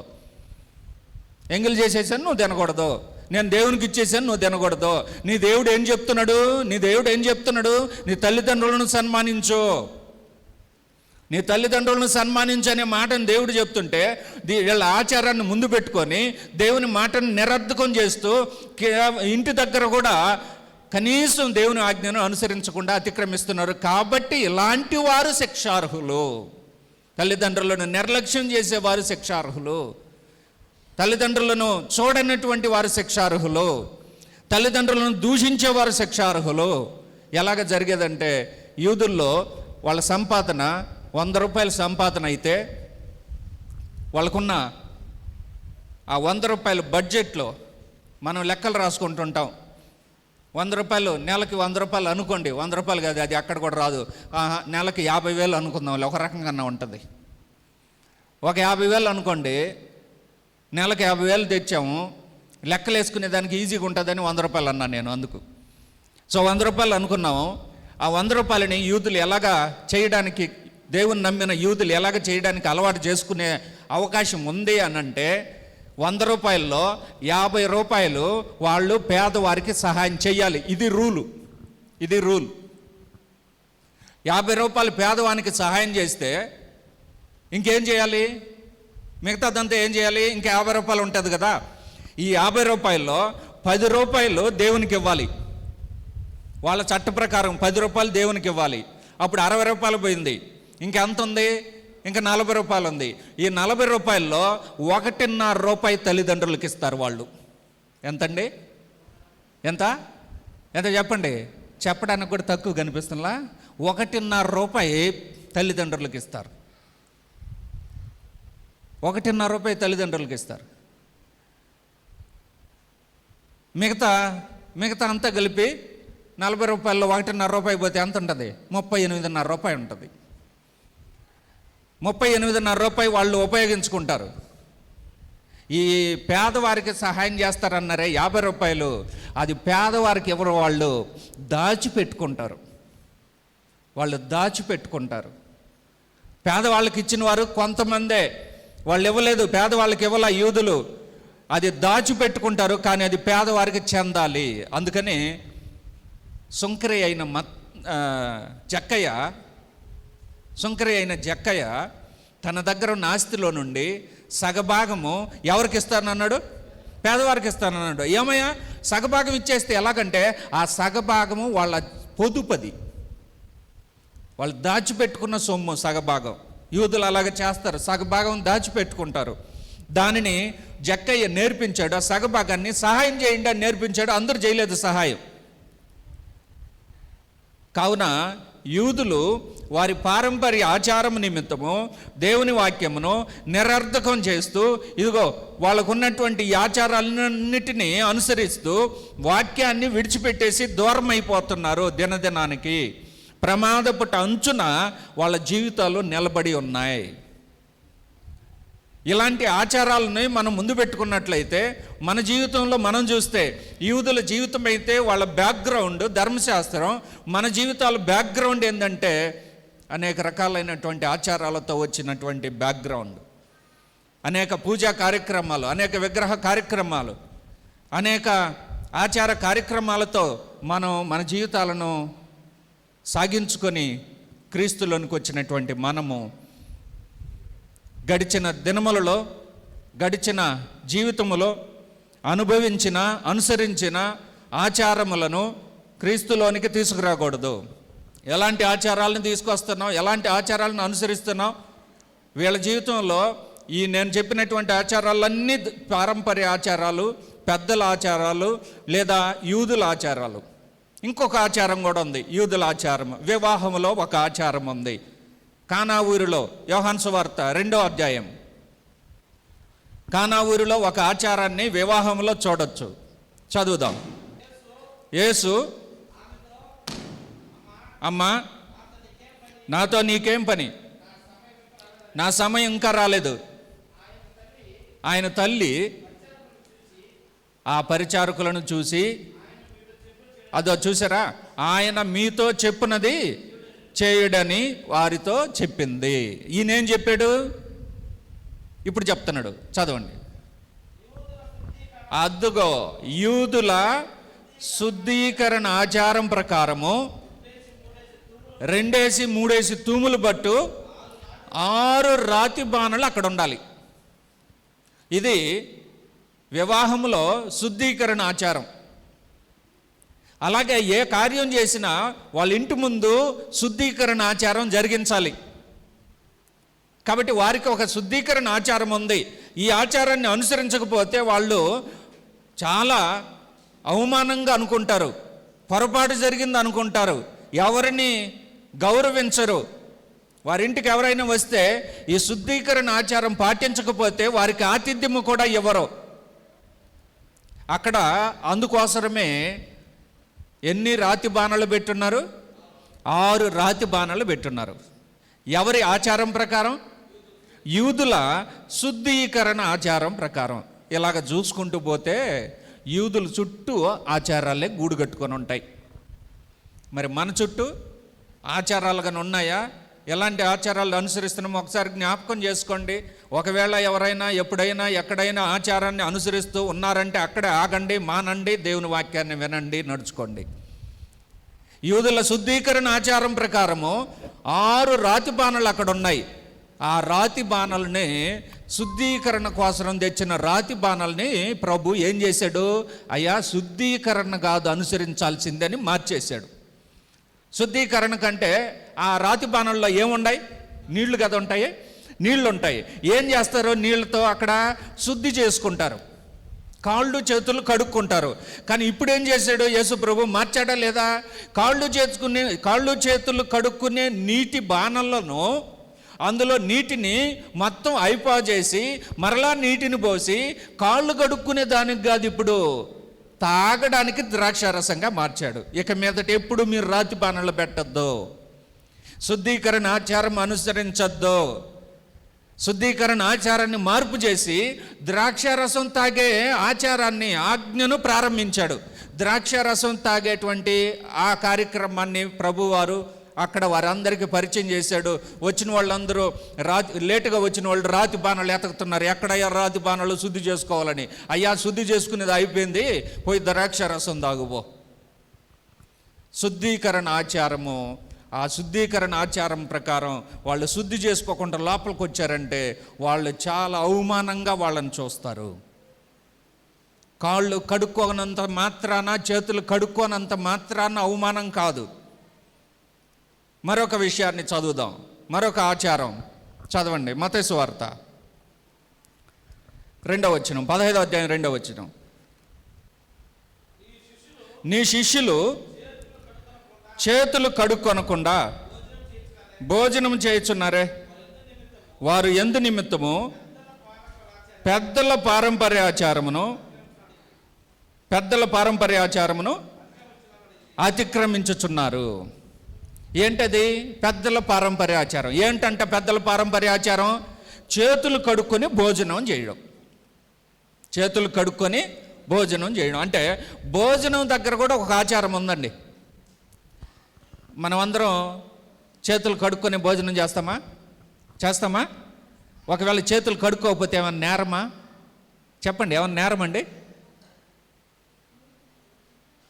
ఎంగిల్ చేసేసాను నువ్వు తినకూడదు, నేను దేవునికి ఇచ్చేసాను నువ్వు తినకూడదు. నీ దేవుడు ఏం చెప్తున్నాడు, నీ తల్లిదండ్రులను సన్మానించు, నీ తల్లిదండ్రులను సన్మానించు అనే మాటను దేవుడు చెప్తుంటే వీళ్ళ ఆచారాన్ని ముందు పెట్టుకొని దేవుని మాటను నిరర్థకం చేస్తూ ఇంటి దగ్గర కూడా కనీసం దేవుని ఆజ్ఞను అనుసరించకుండా అతిక్రమిస్తున్నారు. కాబట్టి ఇలాంటి వారు శిక్షార్హులు. తల్లిదండ్రులను నిర్లక్ష్యం చేసేవారు శిక్షార్హులు, తల్లిదండ్రులను చూడనటువంటి వారు శిక్షార్హులు, తల్లిదండ్రులను దూషించేవారు శిక్షార్హులు. ఎలాగ జరిగేదంటే, యూదుల్లో వాళ్ళ సంపాదన 100 రూపాయల సంపాదన అయితే వాళ్ళకున్న ఆ 100 రూపాయల బడ్జెట్లో మనం లెక్కలు రాసుకుంటుంటాం. 100 రూపాయలు నెలకి 100 రూపాయలు అనుకోండి, 100 రూపాయలు కాదు, అది అక్కడ కూడా రాదు, నెలకి 50,000 అనుకుందాం, ఒక రకంగా ఉంటుంది. ఒక 50,000 అనుకోండి, నెలకి 50,000 తెచ్చాము, లెక్కలు వేసుకునే దానికి ఈజీగా ఉంటుందని 100 రూపాయలు అన్నాను నేను. అందుకు 100 రూపాయలు అనుకున్నాము. ఆ 100 రూపాయలని యూదులు ఎలాగా చేయడానికి, దేవుని నమ్మిన యూదులు ఎలాగ చేయడానికి అలవాటు చేసుకునే అవకాశం ఉంది అని అంటే, 100 రూపాయల్లో 50 రూపాయలు వాళ్ళు పేదవారికి సహాయం చేయాలి. ఇది రూల్. 50 రూపాయలు పేదవానికి సహాయం చేస్తే ఇంకేం చేయాలి, మిగతాదంతా ఏం చేయాలి, ఇంకా 50 రూపాయలు ఉంటుంది కదా. ఈ 50 రూపాయల్లో 10 రూపాయలు దేవునికి ఇవ్వాలి. వాళ్ళ చట్ట ప్రకారం 10 రూపాయలు దేవునికి ఇవ్వాలి. అప్పుడు 60 రూపాయలు పోయింది, ఇంకెంత ఉంది, ఇంకా 40 రూపాయలు ఉంది. ఈ 40 రూపాయల్లో 1.5 రూపాయి తల్లిదండ్రులకు ఇస్తారు వాళ్ళు. ఎంతండి, ఎంత చెప్పండి, చెప్పడానికి కూడా తక్కువ కనిపిస్తుందా? 1.5 రూపాయి తల్లిదండ్రులకు ఇస్తారు. 1.5 రూపాయి తల్లిదండ్రులకు ఇస్తారు. మిగతా అంతా కలిపి 40 రూపాయల్లో 1.5 రూపాయి పోతే ఎంత ఉంటుంది? 38.5 రూపాయి ఉంటుంది. 38.5 రూపాయి వాళ్ళు ఉపయోగించుకుంటారు. ఈ పేదవారికి సహాయం చేస్తారన్నారే 50 రూపాయలు, అది పేదవారికి ఎవరు? వాళ్ళు దాచిపెట్టుకుంటారు. పేదవాళ్ళకి ఇచ్చిన వారు కొంతమందే, వాళ్ళు ఇవ్వలేదు, పేదవాళ్ళకి ఇవ్వాల యూదులు, అది దాచిపెట్టుకుంటారు. కానీ అది పేదవారికి చెందాలి. అందుకని సుంకరి అయిన జక్కయ్య తన దగ్గర ఉన్న ఆస్తిలో నుండి సగభాగము ఎవరికి ఇస్తానన్నాడు? పేదవారికి ఇస్తానన్నాడు. ఏమయ్యా, సగభాగం ఇచ్చేస్తే ఎలాగంటే ఆ సగభాగము వాళ్ళ పొదుపది, వాళ్ళు దాచిపెట్టుకున్న సొమ్ము సగభాగం. యూదులు అలాగ చేస్తారు, సగభాగం దాచిపెట్టుకుంటారు. దానిని జక్కయ్య నేర్పించాడు. ఆ సగభాగాన్ని సహాయం చేయండి అని నేర్పించాడు. అందరూ చేయలేదు సహాయం. కావున యూదులు వారి పారంపర్య ఆచారం నిమిత్తము దేవుని వాక్యమును నిరర్ధకం చేస్తూ, ఇదిగో వాళ్ళకున్నటువంటి ఈ ఆచారాలన్నిటినీ అనుసరిస్తూ వాక్యాన్ని విడిచిపెట్టేసి దూరం అయిపోతున్నారు. దినదినానికి ప్రమాదపు అంచున వాళ్ళ జీవితాలు నిలబడి ఉన్నాయి. ఇలాంటి ఆచారాలని మనం ముందు పెట్టుకున్నట్లయితే మన జీవితంలో మనం చూస్తే, యూదుల జీవితం అయితే వాళ్ళ బ్యాక్గ్రౌండ్ ధర్మశాస్త్రం, మన జీవితాల బ్యాక్గ్రౌండ్ ఏంటంటే అనేక రకాలైనటువంటి ఆచారాలతో వచ్చినటువంటి బ్యాక్గ్రౌండ్, అనేక పూజా కార్యక్రమాలు, అనేక విగ్రహ కార్యక్రమాలు, అనేక ఆచార కార్యక్రమాలతో మనం మన జీవితాలను సాగించుకొని క్రీస్తులోనికి వచ్చినటువంటి మనము గడిచిన దినములలో, గడిచిన జీవితములో అనుభవించిన, అనుసరించిన ఆచారములను క్రీస్తులోనికి తీసుకురాకూడదు. ఎలాంటి ఆచారాలను తీసుకొస్తున్నాం, ఎలాంటి ఆచారాలను అనుసరిస్తున్నాం? వీళ్ళ జీవితంలో ఈ నేను చెప్పినటువంటి ఆచారాలన్నీ పారంపర్య ఆచారాలు, పెద్దల ఆచారాలు లేదా యూదుల ఆచారాలు. ఇంకొక ఆచారం కూడా ఉంది, యూదుల ఆచారం. వివాహంలో ఒక ఆచారం ఉంది. కానా ఊరిలో, యోహాను సువార్త 2వ అధ్యాయం, కానా ఊరిలో ఒక ఆచారాన్ని వివాహంలో చూడొచ్చు. చదువుదాం. యేసు, అమ్మా నాతో నీకేం పని, నా సమయం ఇంకా రాలేదు. ఆయన తల్లి ఆ పరిచారకులను చూసి, అదో చూసారా, ఆయన మీతో చెప్పునది చేయుడని వారితో చెప్పింది. ఈయనేం చెప్పాడు? ఇప్పుడు చెప్తున్నాడు, చదవండి. అద్దుగో యూదుల శుద్ధీకరణ ఆచారం ప్రకారము 2-3 తూములు బట్టు 6 రాతి బాణలు అక్కడ ఉండాలి. ఇది వివాహంలో శుద్ధీకరణ ఆచారం. అలాగే ఏ కార్యం చేసినా వాళ్ళ ఇంటి ముందు శుద్ధీకరణ ఆచారం జరిగించాలి. కాబట్టి వారికి ఒక శుద్ధీకరణ ఆచారం ఉంది. ఈ ఆచారాన్ని అనుసరించకపోతే వాళ్ళు చాలా అవమానంగా అనుకుంటారు, పొరపాటు జరిగింది అనుకుంటారు, ఎవరిని గౌరవించరు. వారింటికి ఎవరైనా వస్తే ఈ శుద్ధీకరణ ఆచారం పాటించకపోతే వారికి ఆతిథ్యము కూడా ఇవ్వరు. అక్కడ అందుకోసమే ఎన్ని రాతి బాణలు పెట్టున్నారు? 6 రాతి బాణలు పెట్టున్నారు. ఎవరి ఆచారం ప్రకారం? యూదుల శుద్ధీకరణ ఆచారం ప్రకారం. ఇలాగ చూసుకుంటూ పోతే యూదుల చుట్టూ ఆచారాలే గూడు కట్టుకొని ఉంటాయి. మరి మన చుట్టూ ఆచారాలుగానే ఉన్నాయా? ఎలాంటి ఆచారాలు అనుసరిస్తున్నామో ఒకసారి జ్ఞాపకం చేసుకోండి. ఒకవేళ ఎవరైనా ఎప్పుడైనా ఎక్కడైనా ఆచారాన్ని అనుసరిస్తూ ఉన్నారంటే అక్కడే ఆగండి, మానండి, దేవుని వాక్యాన్ని వినండి, నడుచుకోండి. యూదుల శుద్ధీకరణ ఆచారం ప్రకారము 6 రాతి బాణలు అక్కడ ఉన్నాయి. ఆ రాతి బాణల్ని, శుద్ధీకరణ కోసం తెచ్చిన రాతి బాణల్ని ప్రభు ఏం చేశాడు? అయ్యా శుద్ధీకరణ కాదు అనుసరించాల్సిందని మార్చేశాడు. శుద్ధీకరణ కంటే ఆ రాతి బాణల్లో ఏముంటాయి? నీళ్లు కదా ఉంటాయి, నీళ్లు ఉంటాయి. ఏం చేస్తారు? నీళ్ళతో అక్కడ శుద్ధి చేసుకుంటారు, కాళ్ళు చేతులు కడుక్కుంటారు. కానీ ఇప్పుడు ఏం చేశాడు యేసు ప్రభు? మార్చాడా లేదా? కాళ్ళు చేతులు కడుక్కునే నీటి బాణలను అందులో నీటిని మొత్తం అయిపోజేసి మరలా నీటిని పోసి కాళ్ళు కడుక్కునే దానికి కాదు ఇప్పుడు తాగడానికి ద్రాక్షారసంగా మార్చాడు. ఇక మీదట ఎప్పుడు మీరు రాతి పానలు పెట్టద్దు, శుద్ధీకరణ ఆచారం అనుసరించద్దు. శుద్ధీకరణ ఆచారాన్ని మార్పు చేసి ద్రాక్షారసం తాగే ఆచారాన్ని, ఆజ్ఞను ప్రారంభించాడు. ద్రాక్షారసం తాగేటువంటి ఆ కార్యక్రమాన్ని ప్రభువారు అక్కడ వారందరికీ పరిచయం చేశాడు. వచ్చిన వాళ్ళందరూ లేటుగా వచ్చిన వాళ్ళు రాతి బాణాలు ఎతకుతున్నారు. ఎక్కడయ్యా రాతి బాణాలు శుద్ధి చేసుకోవాలని. అయ్యా శుద్ధి చేసుకునేది అయిపోయింది, పోయి ద్రాక్షారసం తాగుబో. శుద్ధీకరణ ఆచారము, ఆ శుద్ధీకరణ ఆచారం ప్రకారం వాళ్ళు శుద్ధి చేసుకోకుండా లోపలికి వచ్చారంటే వాళ్ళు చాలా అవమానంగా వాళ్ళని చూస్తారు. కాళ్ళు కడుక్కోనంత మాత్రాన, చేతులు కడుక్కోనంత మాత్రాన అవమానం కాదు. మరొక విషయాన్ని చదువుదాం, మరొక ఆచారం చదవండి. మత్తయి సువార్త 2వ వచనం, 15వ అధ్యాయం 2వ వచనం. నీ శిష్యులు చేతులు కడుక్కొనకుండా భోజనం చేయుచున్నారే, వారు ఎందు నిమిత్తము పెద్దల పారంపర్యాచారమును అతిక్రమించుచున్నారు. ఏంటది? పెద్దల పారంపర్యాచారం. ఏంటంట పెద్దల పారంపర్యాచారం? చేతులు కడుక్కొని భోజనం చేయడం. చేతులు కడుక్కొని భోజనం చేయడం అంటే భోజనం దగ్గర కూడా ఒక ఆచారం ఉందండి. మనమందరం చేతులు కడుక్కొని భోజనం చేస్తామా? ఒకవేళ చేతులు కడుక్కోకపోతే ఏమన్నా నేరమా? చెప్పండి, ఏమన్నా నేరమండి?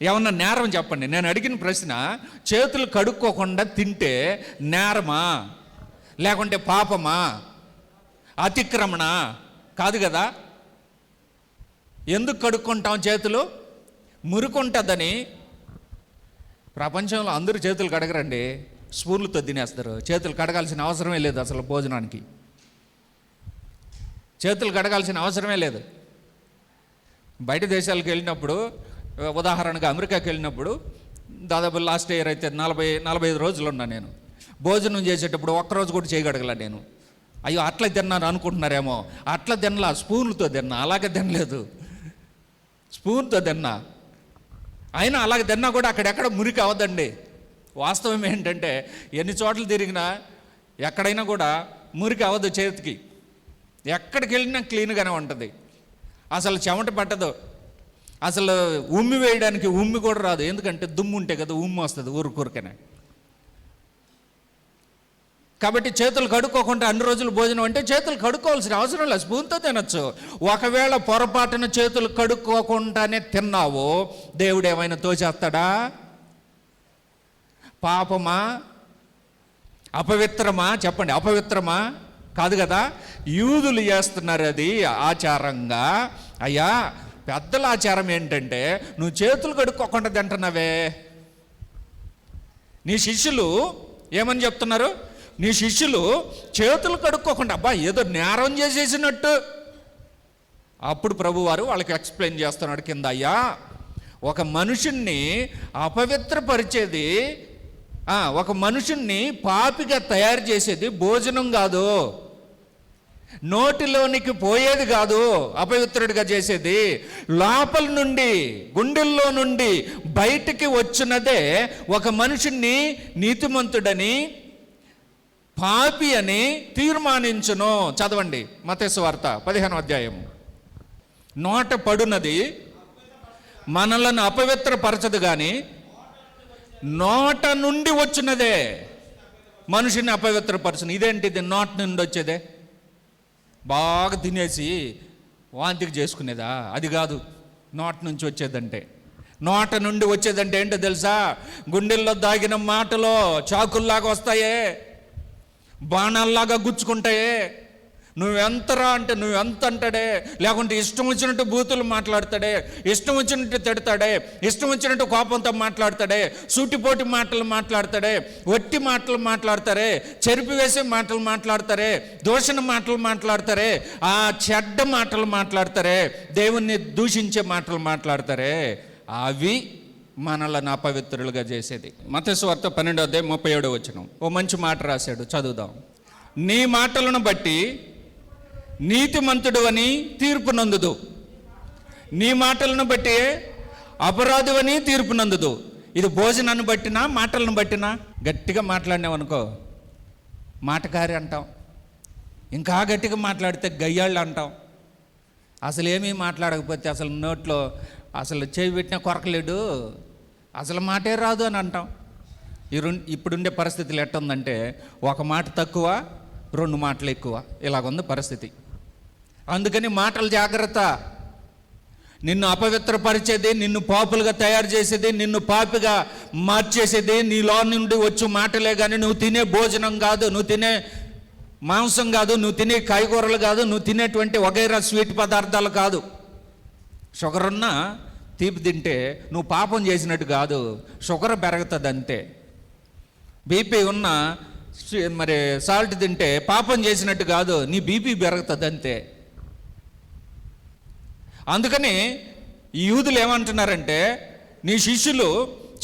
ఏమన్నా నేరం చెప్పండి. నేను అడిగిన ప్రశ్న, చేతులు కడుక్కోకుండా తింటే నేరమా, లేకుంటే పాపమా, అతిక్రమణ? కాదు కదా. ఎందుకు కడుక్కుంటాం చేతులు? మురుకుంటుందని. ప్రపంచంలో అందరూ చేతులు కడగరండి, స్పూన్లతో తినేస్తారు. చేతులు కడగాల్సిన అవసరమే లేదు అసలు. భోజనానికి చేతులు కడగాల్సిన అవసరమే లేదు. బయట దేశాలకు వెళ్ళినప్పుడు, ఉదాహరణగా అమెరికాకి వెళ్ళినప్పుడు, దాదాపు లాస్ట్ ఇయర్ అయితే 45 రోజులు ఉన్నా నేను. భోజనం చేసేటప్పుడు ఒక్కరోజు కూడా చేయగడగల నేను. అయ్యో అట్లా తిన్నాను అనుకుంటున్నారేమో. అట్లా తినలా, స్పూన్లతో తిన్నా. అలాగే తినలేదు, స్పూన్తో తిన్నా. అయినా అలాగే తిన్నా కూడా అక్కడెక్కడ మురికి అవద్దండి. వాస్తవం ఏంటంటే ఎన్ని చోట్ల తిరిగినా ఎక్కడైనా కూడా మురికి అవ్వదు చేతికి. ఎక్కడికి వెళ్ళినా క్లీన్గానే ఉంటుంది. అసలు చెమట పట్టదు. అసలు ఉమ్మి వేయడానికి ఉమ్మి కూడా రాదు. ఎందుకంటే దుమ్ము ఉంటే కదా ఉమ్మి వస్తుంది ఊరికనే. కాబట్టి చేతులు కడుక్కోకుండా అన్ని రోజులు భోజనం అంటే చేతులు కడుక్కోవాల్సిన అవసరం లేదు, స్పూన్తో తినొచ్చు. ఒకవేళ పొరపాటున చేతులు కడుక్కోకుండానే తిన్నావో దేవుడు ఏమైనా తోచేస్తాడా? పాపమా, అపవిత్రమా? చెప్పండి, అపవిత్రమా? కాదు కదా. యూదులు చేస్తున్నారు అది ఆచారంగా. అయ్యా పెద్దల ఆచారం ఏంటంటే నువ్వు చేతులు కడుక్కోకుండా తింటున్నావే. నీ శిష్యులు ఏమని చెప్తున్నారు? నీ శిష్యులు చేతులు కడుక్కోకుండా, అబ్బా ఏదో నేరం చేసేసినట్టు. అప్పుడు ప్రభువారు వాళ్ళకి ఎక్స్ప్లెయిన్ చేస్తున్నాడు కింద, అయ్యా ఒక మనుషుణ్ణి అపవిత్రపరిచేది, ఒక మనుషుణ్ణి పాపిగా తయారు చేసేది భోజనం కాదు, నోటిలోనికి పోయేది కాదు అపవిత్రుడిగా చేసేది. లోపల నుండి, గుండెల్లో నుండి బయటికి వచ్చినదే ఒక మనుషుణ్ణి నీతిమంతుడని, పాపి అని తీర్మానించును. చదవండి మత్తయి సువార్త 15వ అధ్యాయం. నోట పడునది మనలను అపవిత్రపరచదు కానీ నోట నుండి వచ్చినదే మనిషిని అపవిత్రపరచును. ఇదేంటిది? నోట నుండి వచ్చేదే. బాగా తినేసి వాంతికి చేసుకునేదా? అది కాదు. నోట నుంచి వచ్చేదంటే, నోట నుండి వచ్చేదంటే ఏంటో తెలుసా? గుండెల్లో దాగిన మాటలో చాకుల్లాగా వస్తాయే, బాణాల్లాగా గుచ్చుకుంటాయే. నువ్వెంతరా అంటే నువ్వెంత అంటాడే, లేకుంటే ఇష్టం వచ్చినట్టు బూతులు మాట్లాడతాడే, ఇష్టం వచ్చినట్టు తిడతాడే, ఇష్టం వచ్చినట్టు కోపంతో మాట్లాడతాడే, సూటిపోటి మాటలు మాట్లాడతాడే, వట్టి మాటలు మాట్లాడతారే, చెరిపి వేసే మాటలు మాట్లాడతారే, దూషణ మాటలు మాట్లాడతారే, ఆ చెడ్డ మాటలు మాట్లాడతారే, దేవుణ్ణి దూషించే మాటలు మాట్లాడతారే. అవి మనలను అపవిత్రులుగా చేసేది. మత్తయి సువార్త 12వ అధ్యాయం 37వ వచనం. ఓ మంచి మాట రాశాడు, చదువుదాం. నీ మాటలను బట్టి నీతిమంతుడు అని తీర్పు నందుదు. నీ మాటలను బట్టి అపరాధివని తీర్పు నందుదు. ఇది భోజనాన్ని బట్టినా మాటలను బట్టినా? గట్టిగా మాట్లాడినామనుకో మాటకారి అంటాం, ఇంకా గట్టిగా మాట్లాడితే గయ్యాళ్ళు అంటాం, అసలు ఏమీ మాట్లాడకపోతే అసలు నోట్లో అసలు చేయి పెట్టినా కొరకలేడు, అసలు మాటే రాదు అని అంటాం. ఇప్పుడుండే పరిస్థితులు ఎట్టుందంటే ఒక మాట తక్కువ, 2 మాటలు ఎక్కువ, ఇలాగుంది పరిస్థితి. అందుకని మాటలు జాగ్రత్త. నిన్ను అపవిత్రపరిచేది, నిన్ను పాపులుగా తయారు చేసేది, నిన్ను పాపిగా మార్చేసేది నీలో నుండి వచ్చు మాటలే కానీ నువ్వు తినే భోజనం కాదు, నువ్వు తినే మాంసం కాదు, నువ్వు తినే కాయగూరలు కాదు, నువ్వు తినేటువంటి వగైరా స్వీట్ పదార్థాలు కాదు. షుగర్ ఉన్నా తీపి తింటే నువ్వు పాపం చేసినట్టు కాదు, షుగర్ పెరుగుతుంది అంతే. బీపీ ఉన్న మరి సాల్ట్ తింటే పాపం చేసినట్టు కాదు, నీ బీపీ పెరుగుతుంది అంతే. అందుకని ఈ యూదులు ఏమంటున్నారంటే, నీ శిష్యులు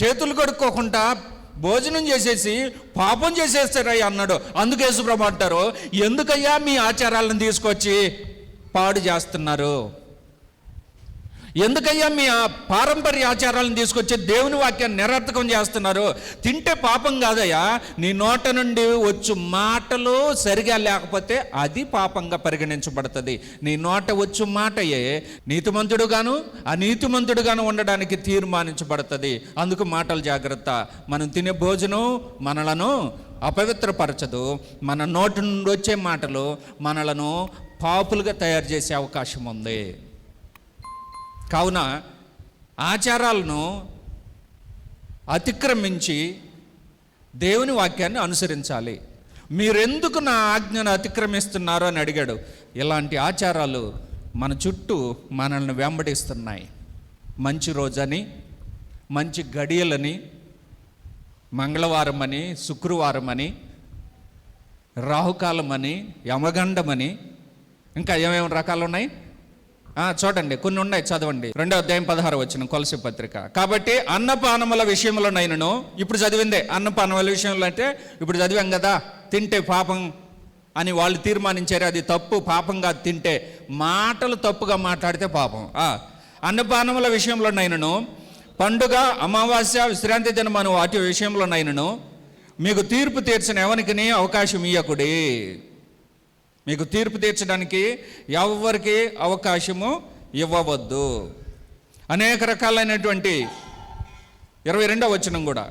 చేతులు కడుక్కోకుండా భోజనం చేసేసి పాపం చేసేస్తారయ్యా అన్నాడు. అందుకు యేసుప్రభు అంటారు, ఎందుకయ్యా మీ ఆచారాలను తీసుకొచ్చి పాడు చేస్తున్నారు? ఎందుకయ్యా మీ పారంపర్య ఆచారాలను తీసుకొచ్చి దేవుని వాక్యాన్ని నిరర్థకం చేస్తున్నారు? తింటే పాపం కాదయ్యా, నీ నోట నుండి వచ్చు మాటలు సరిగా లేకపోతే అది పాపంగా పరిగణించబడుతుంది. నీ నోట వచ్చు మాటయే నీతిమంతుడుగాను అనీతిమంతుడుగాను ఉండడానికి తీర్మానించబడుతుంది. అందుకు మాటలు జాగ్రత్త. మనం తినే భోజనం మనలను అపవిత్రపరచదు, మన నోటి నుండి వచ్చే మాటలు మనలను పాపులుగా తయారు చేసే అవకాశం ఉంది. కావున ఆచారాలను అతిక్రమించి దేవుని వాక్యాన్ని అనుసరించాలి. మీరెందుకు నా ఆజ్ఞను అతిక్రమిస్తున్నారు అని అడిగాడు. ఇలాంటి ఆచారాలు మన చుట్టూ మనల్ని వెంబడిస్తున్నాయి. మంచి రోజని, మంచి గడియలని, మంగళవారం అని, శుక్రవారం అని, రాహుకాలం అని, యమగండమని, ఇంకా ఏమేమి రకాలు ఉన్నాయి చూడండి, కొన్ని ఉన్నాయి, చదవండి. 2వ అధ్యాయం 16 వచనం కొలసీ పత్రిక. కాబట్టి అన్నపానముల విషయంలోనైనను, ఇప్పుడు చదివిందే అన్నపానముల విషయంలో అంటే ఇప్పుడు చదివాం కదా, తింటే పాపం అని వాళ్ళు తీర్మానించారు. అది తప్పు, పాపంగా తింటే, మాటలు తప్పుగా మాట్లాడితే పాపం. అన్నపానముల విషయంలోనైనను, పండుగ, అమావాస్య, విశ్రాంతి దినమను వాటి విషయంలోనైనను మీకు తీర్పు తీర్చిన ఎవరికి అవకాశం ఇయ్యకుడి. మీకు తీర్పు తీర్చడానికి ఎవరికి అవకాశము ఇవ్వవద్దు. అనేక రకాలైనటువంటి 22వ వచనం కూడా,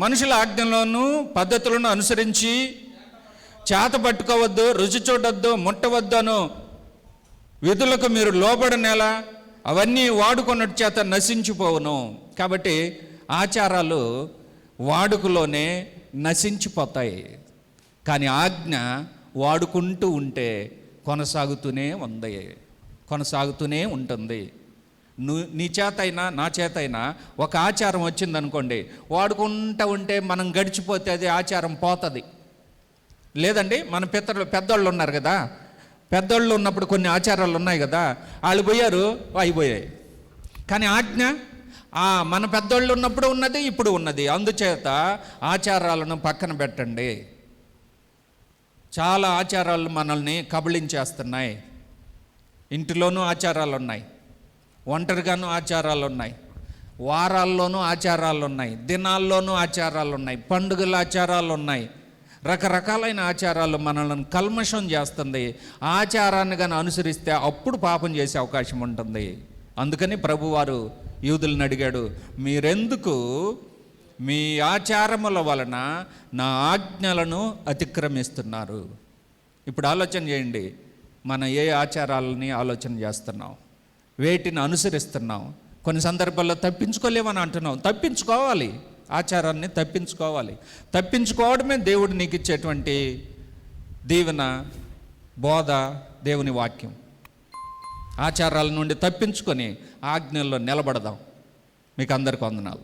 మనుషుల ఆజ్ఞలను పద్ధతులను అనుసరించి చేత పట్టుకోవద్దు, రుచి చూడొద్దు, ముట్టవద్దు అను విధులకు మీరు లోబడనేలా, అవన్నీ వాడుకున్నట్టు చేత నశించిపోవును. కాబట్టి ఆచారాలు వాడుకలోనే నశించిపోతాయి, కానీ ఆజ్ఞ వాడుకుంటూ ఉంటే కొనసాగుతూనే ఉంటుంది. నీ చేతైనా నా చేతైనా ఒక ఆచారం వచ్చిందనుకోండి, వాడుకుంటూ ఉంటే మనం గడిచిపోతే అది ఆచారం పోతుంది. లేదండి, మన పెద్దోళ్ళు ఉన్నారు కదా, పెద్దోళ్ళు ఉన్నప్పుడు కొన్ని ఆచారాలు ఉన్నాయి కదా, వాళ్ళు పోయారు, అయిపోయాయి. కానీ ఆజ్ఞ మన పెద్దోళ్ళు ఉన్నప్పుడు ఉన్నది, ఇప్పుడు ఉన్నది. అందుచేత ఆచారాలను పక్కన పెట్టండి. చాలా ఆచారాలు మనల్ని కబళించేస్తున్నాయి. ఇంటిలోనూ ఆచారాలు ఉన్నాయి, ఒంటరిగాను ఆచారాలు ఉన్నాయి, వారాల్లోనూ ఆచారాలు ఉన్నాయి, దినాల్లోనూ ఆచారాలు ఉన్నాయి, పండుగల ఆచారాలు ఉన్నాయి. రకరకాలైన ఆచారాలు మనల్ని కల్మషం చేస్తుంది. ఆచారాన్ని కానీ అనుసరిస్తే అప్పుడు పాపం చేసే అవకాశం ఉంటుంది. అందుకని ప్రభువారు యూదులను అడిగాడు, మీరెందుకు మీ ఆచారముల వలన నా ఆజ్ఞలను అతిక్రమిస్తున్నారు? ఇప్పుడు ఆలోచన చేయండి, మనం ఏ ఆచారాలని ఆలోచన చేస్తున్నాం, వేటిని అనుసరిస్తున్నాం? కొన్ని సందర్భాల్లో తప్పించుకోలేమని అంటున్నాం. తప్పించుకోవాలి, ఆచారాన్ని తప్పించుకోవడమే దేవుడు నీకు ఇచ్చేటువంటి దీవెన, బోధ, దేవుని వాక్యం. ఆచారాల నుండి తప్పించుకొని ఆజ్ఞల్లో నిలబడదాం. మీకు అందరికీ వందనాలు.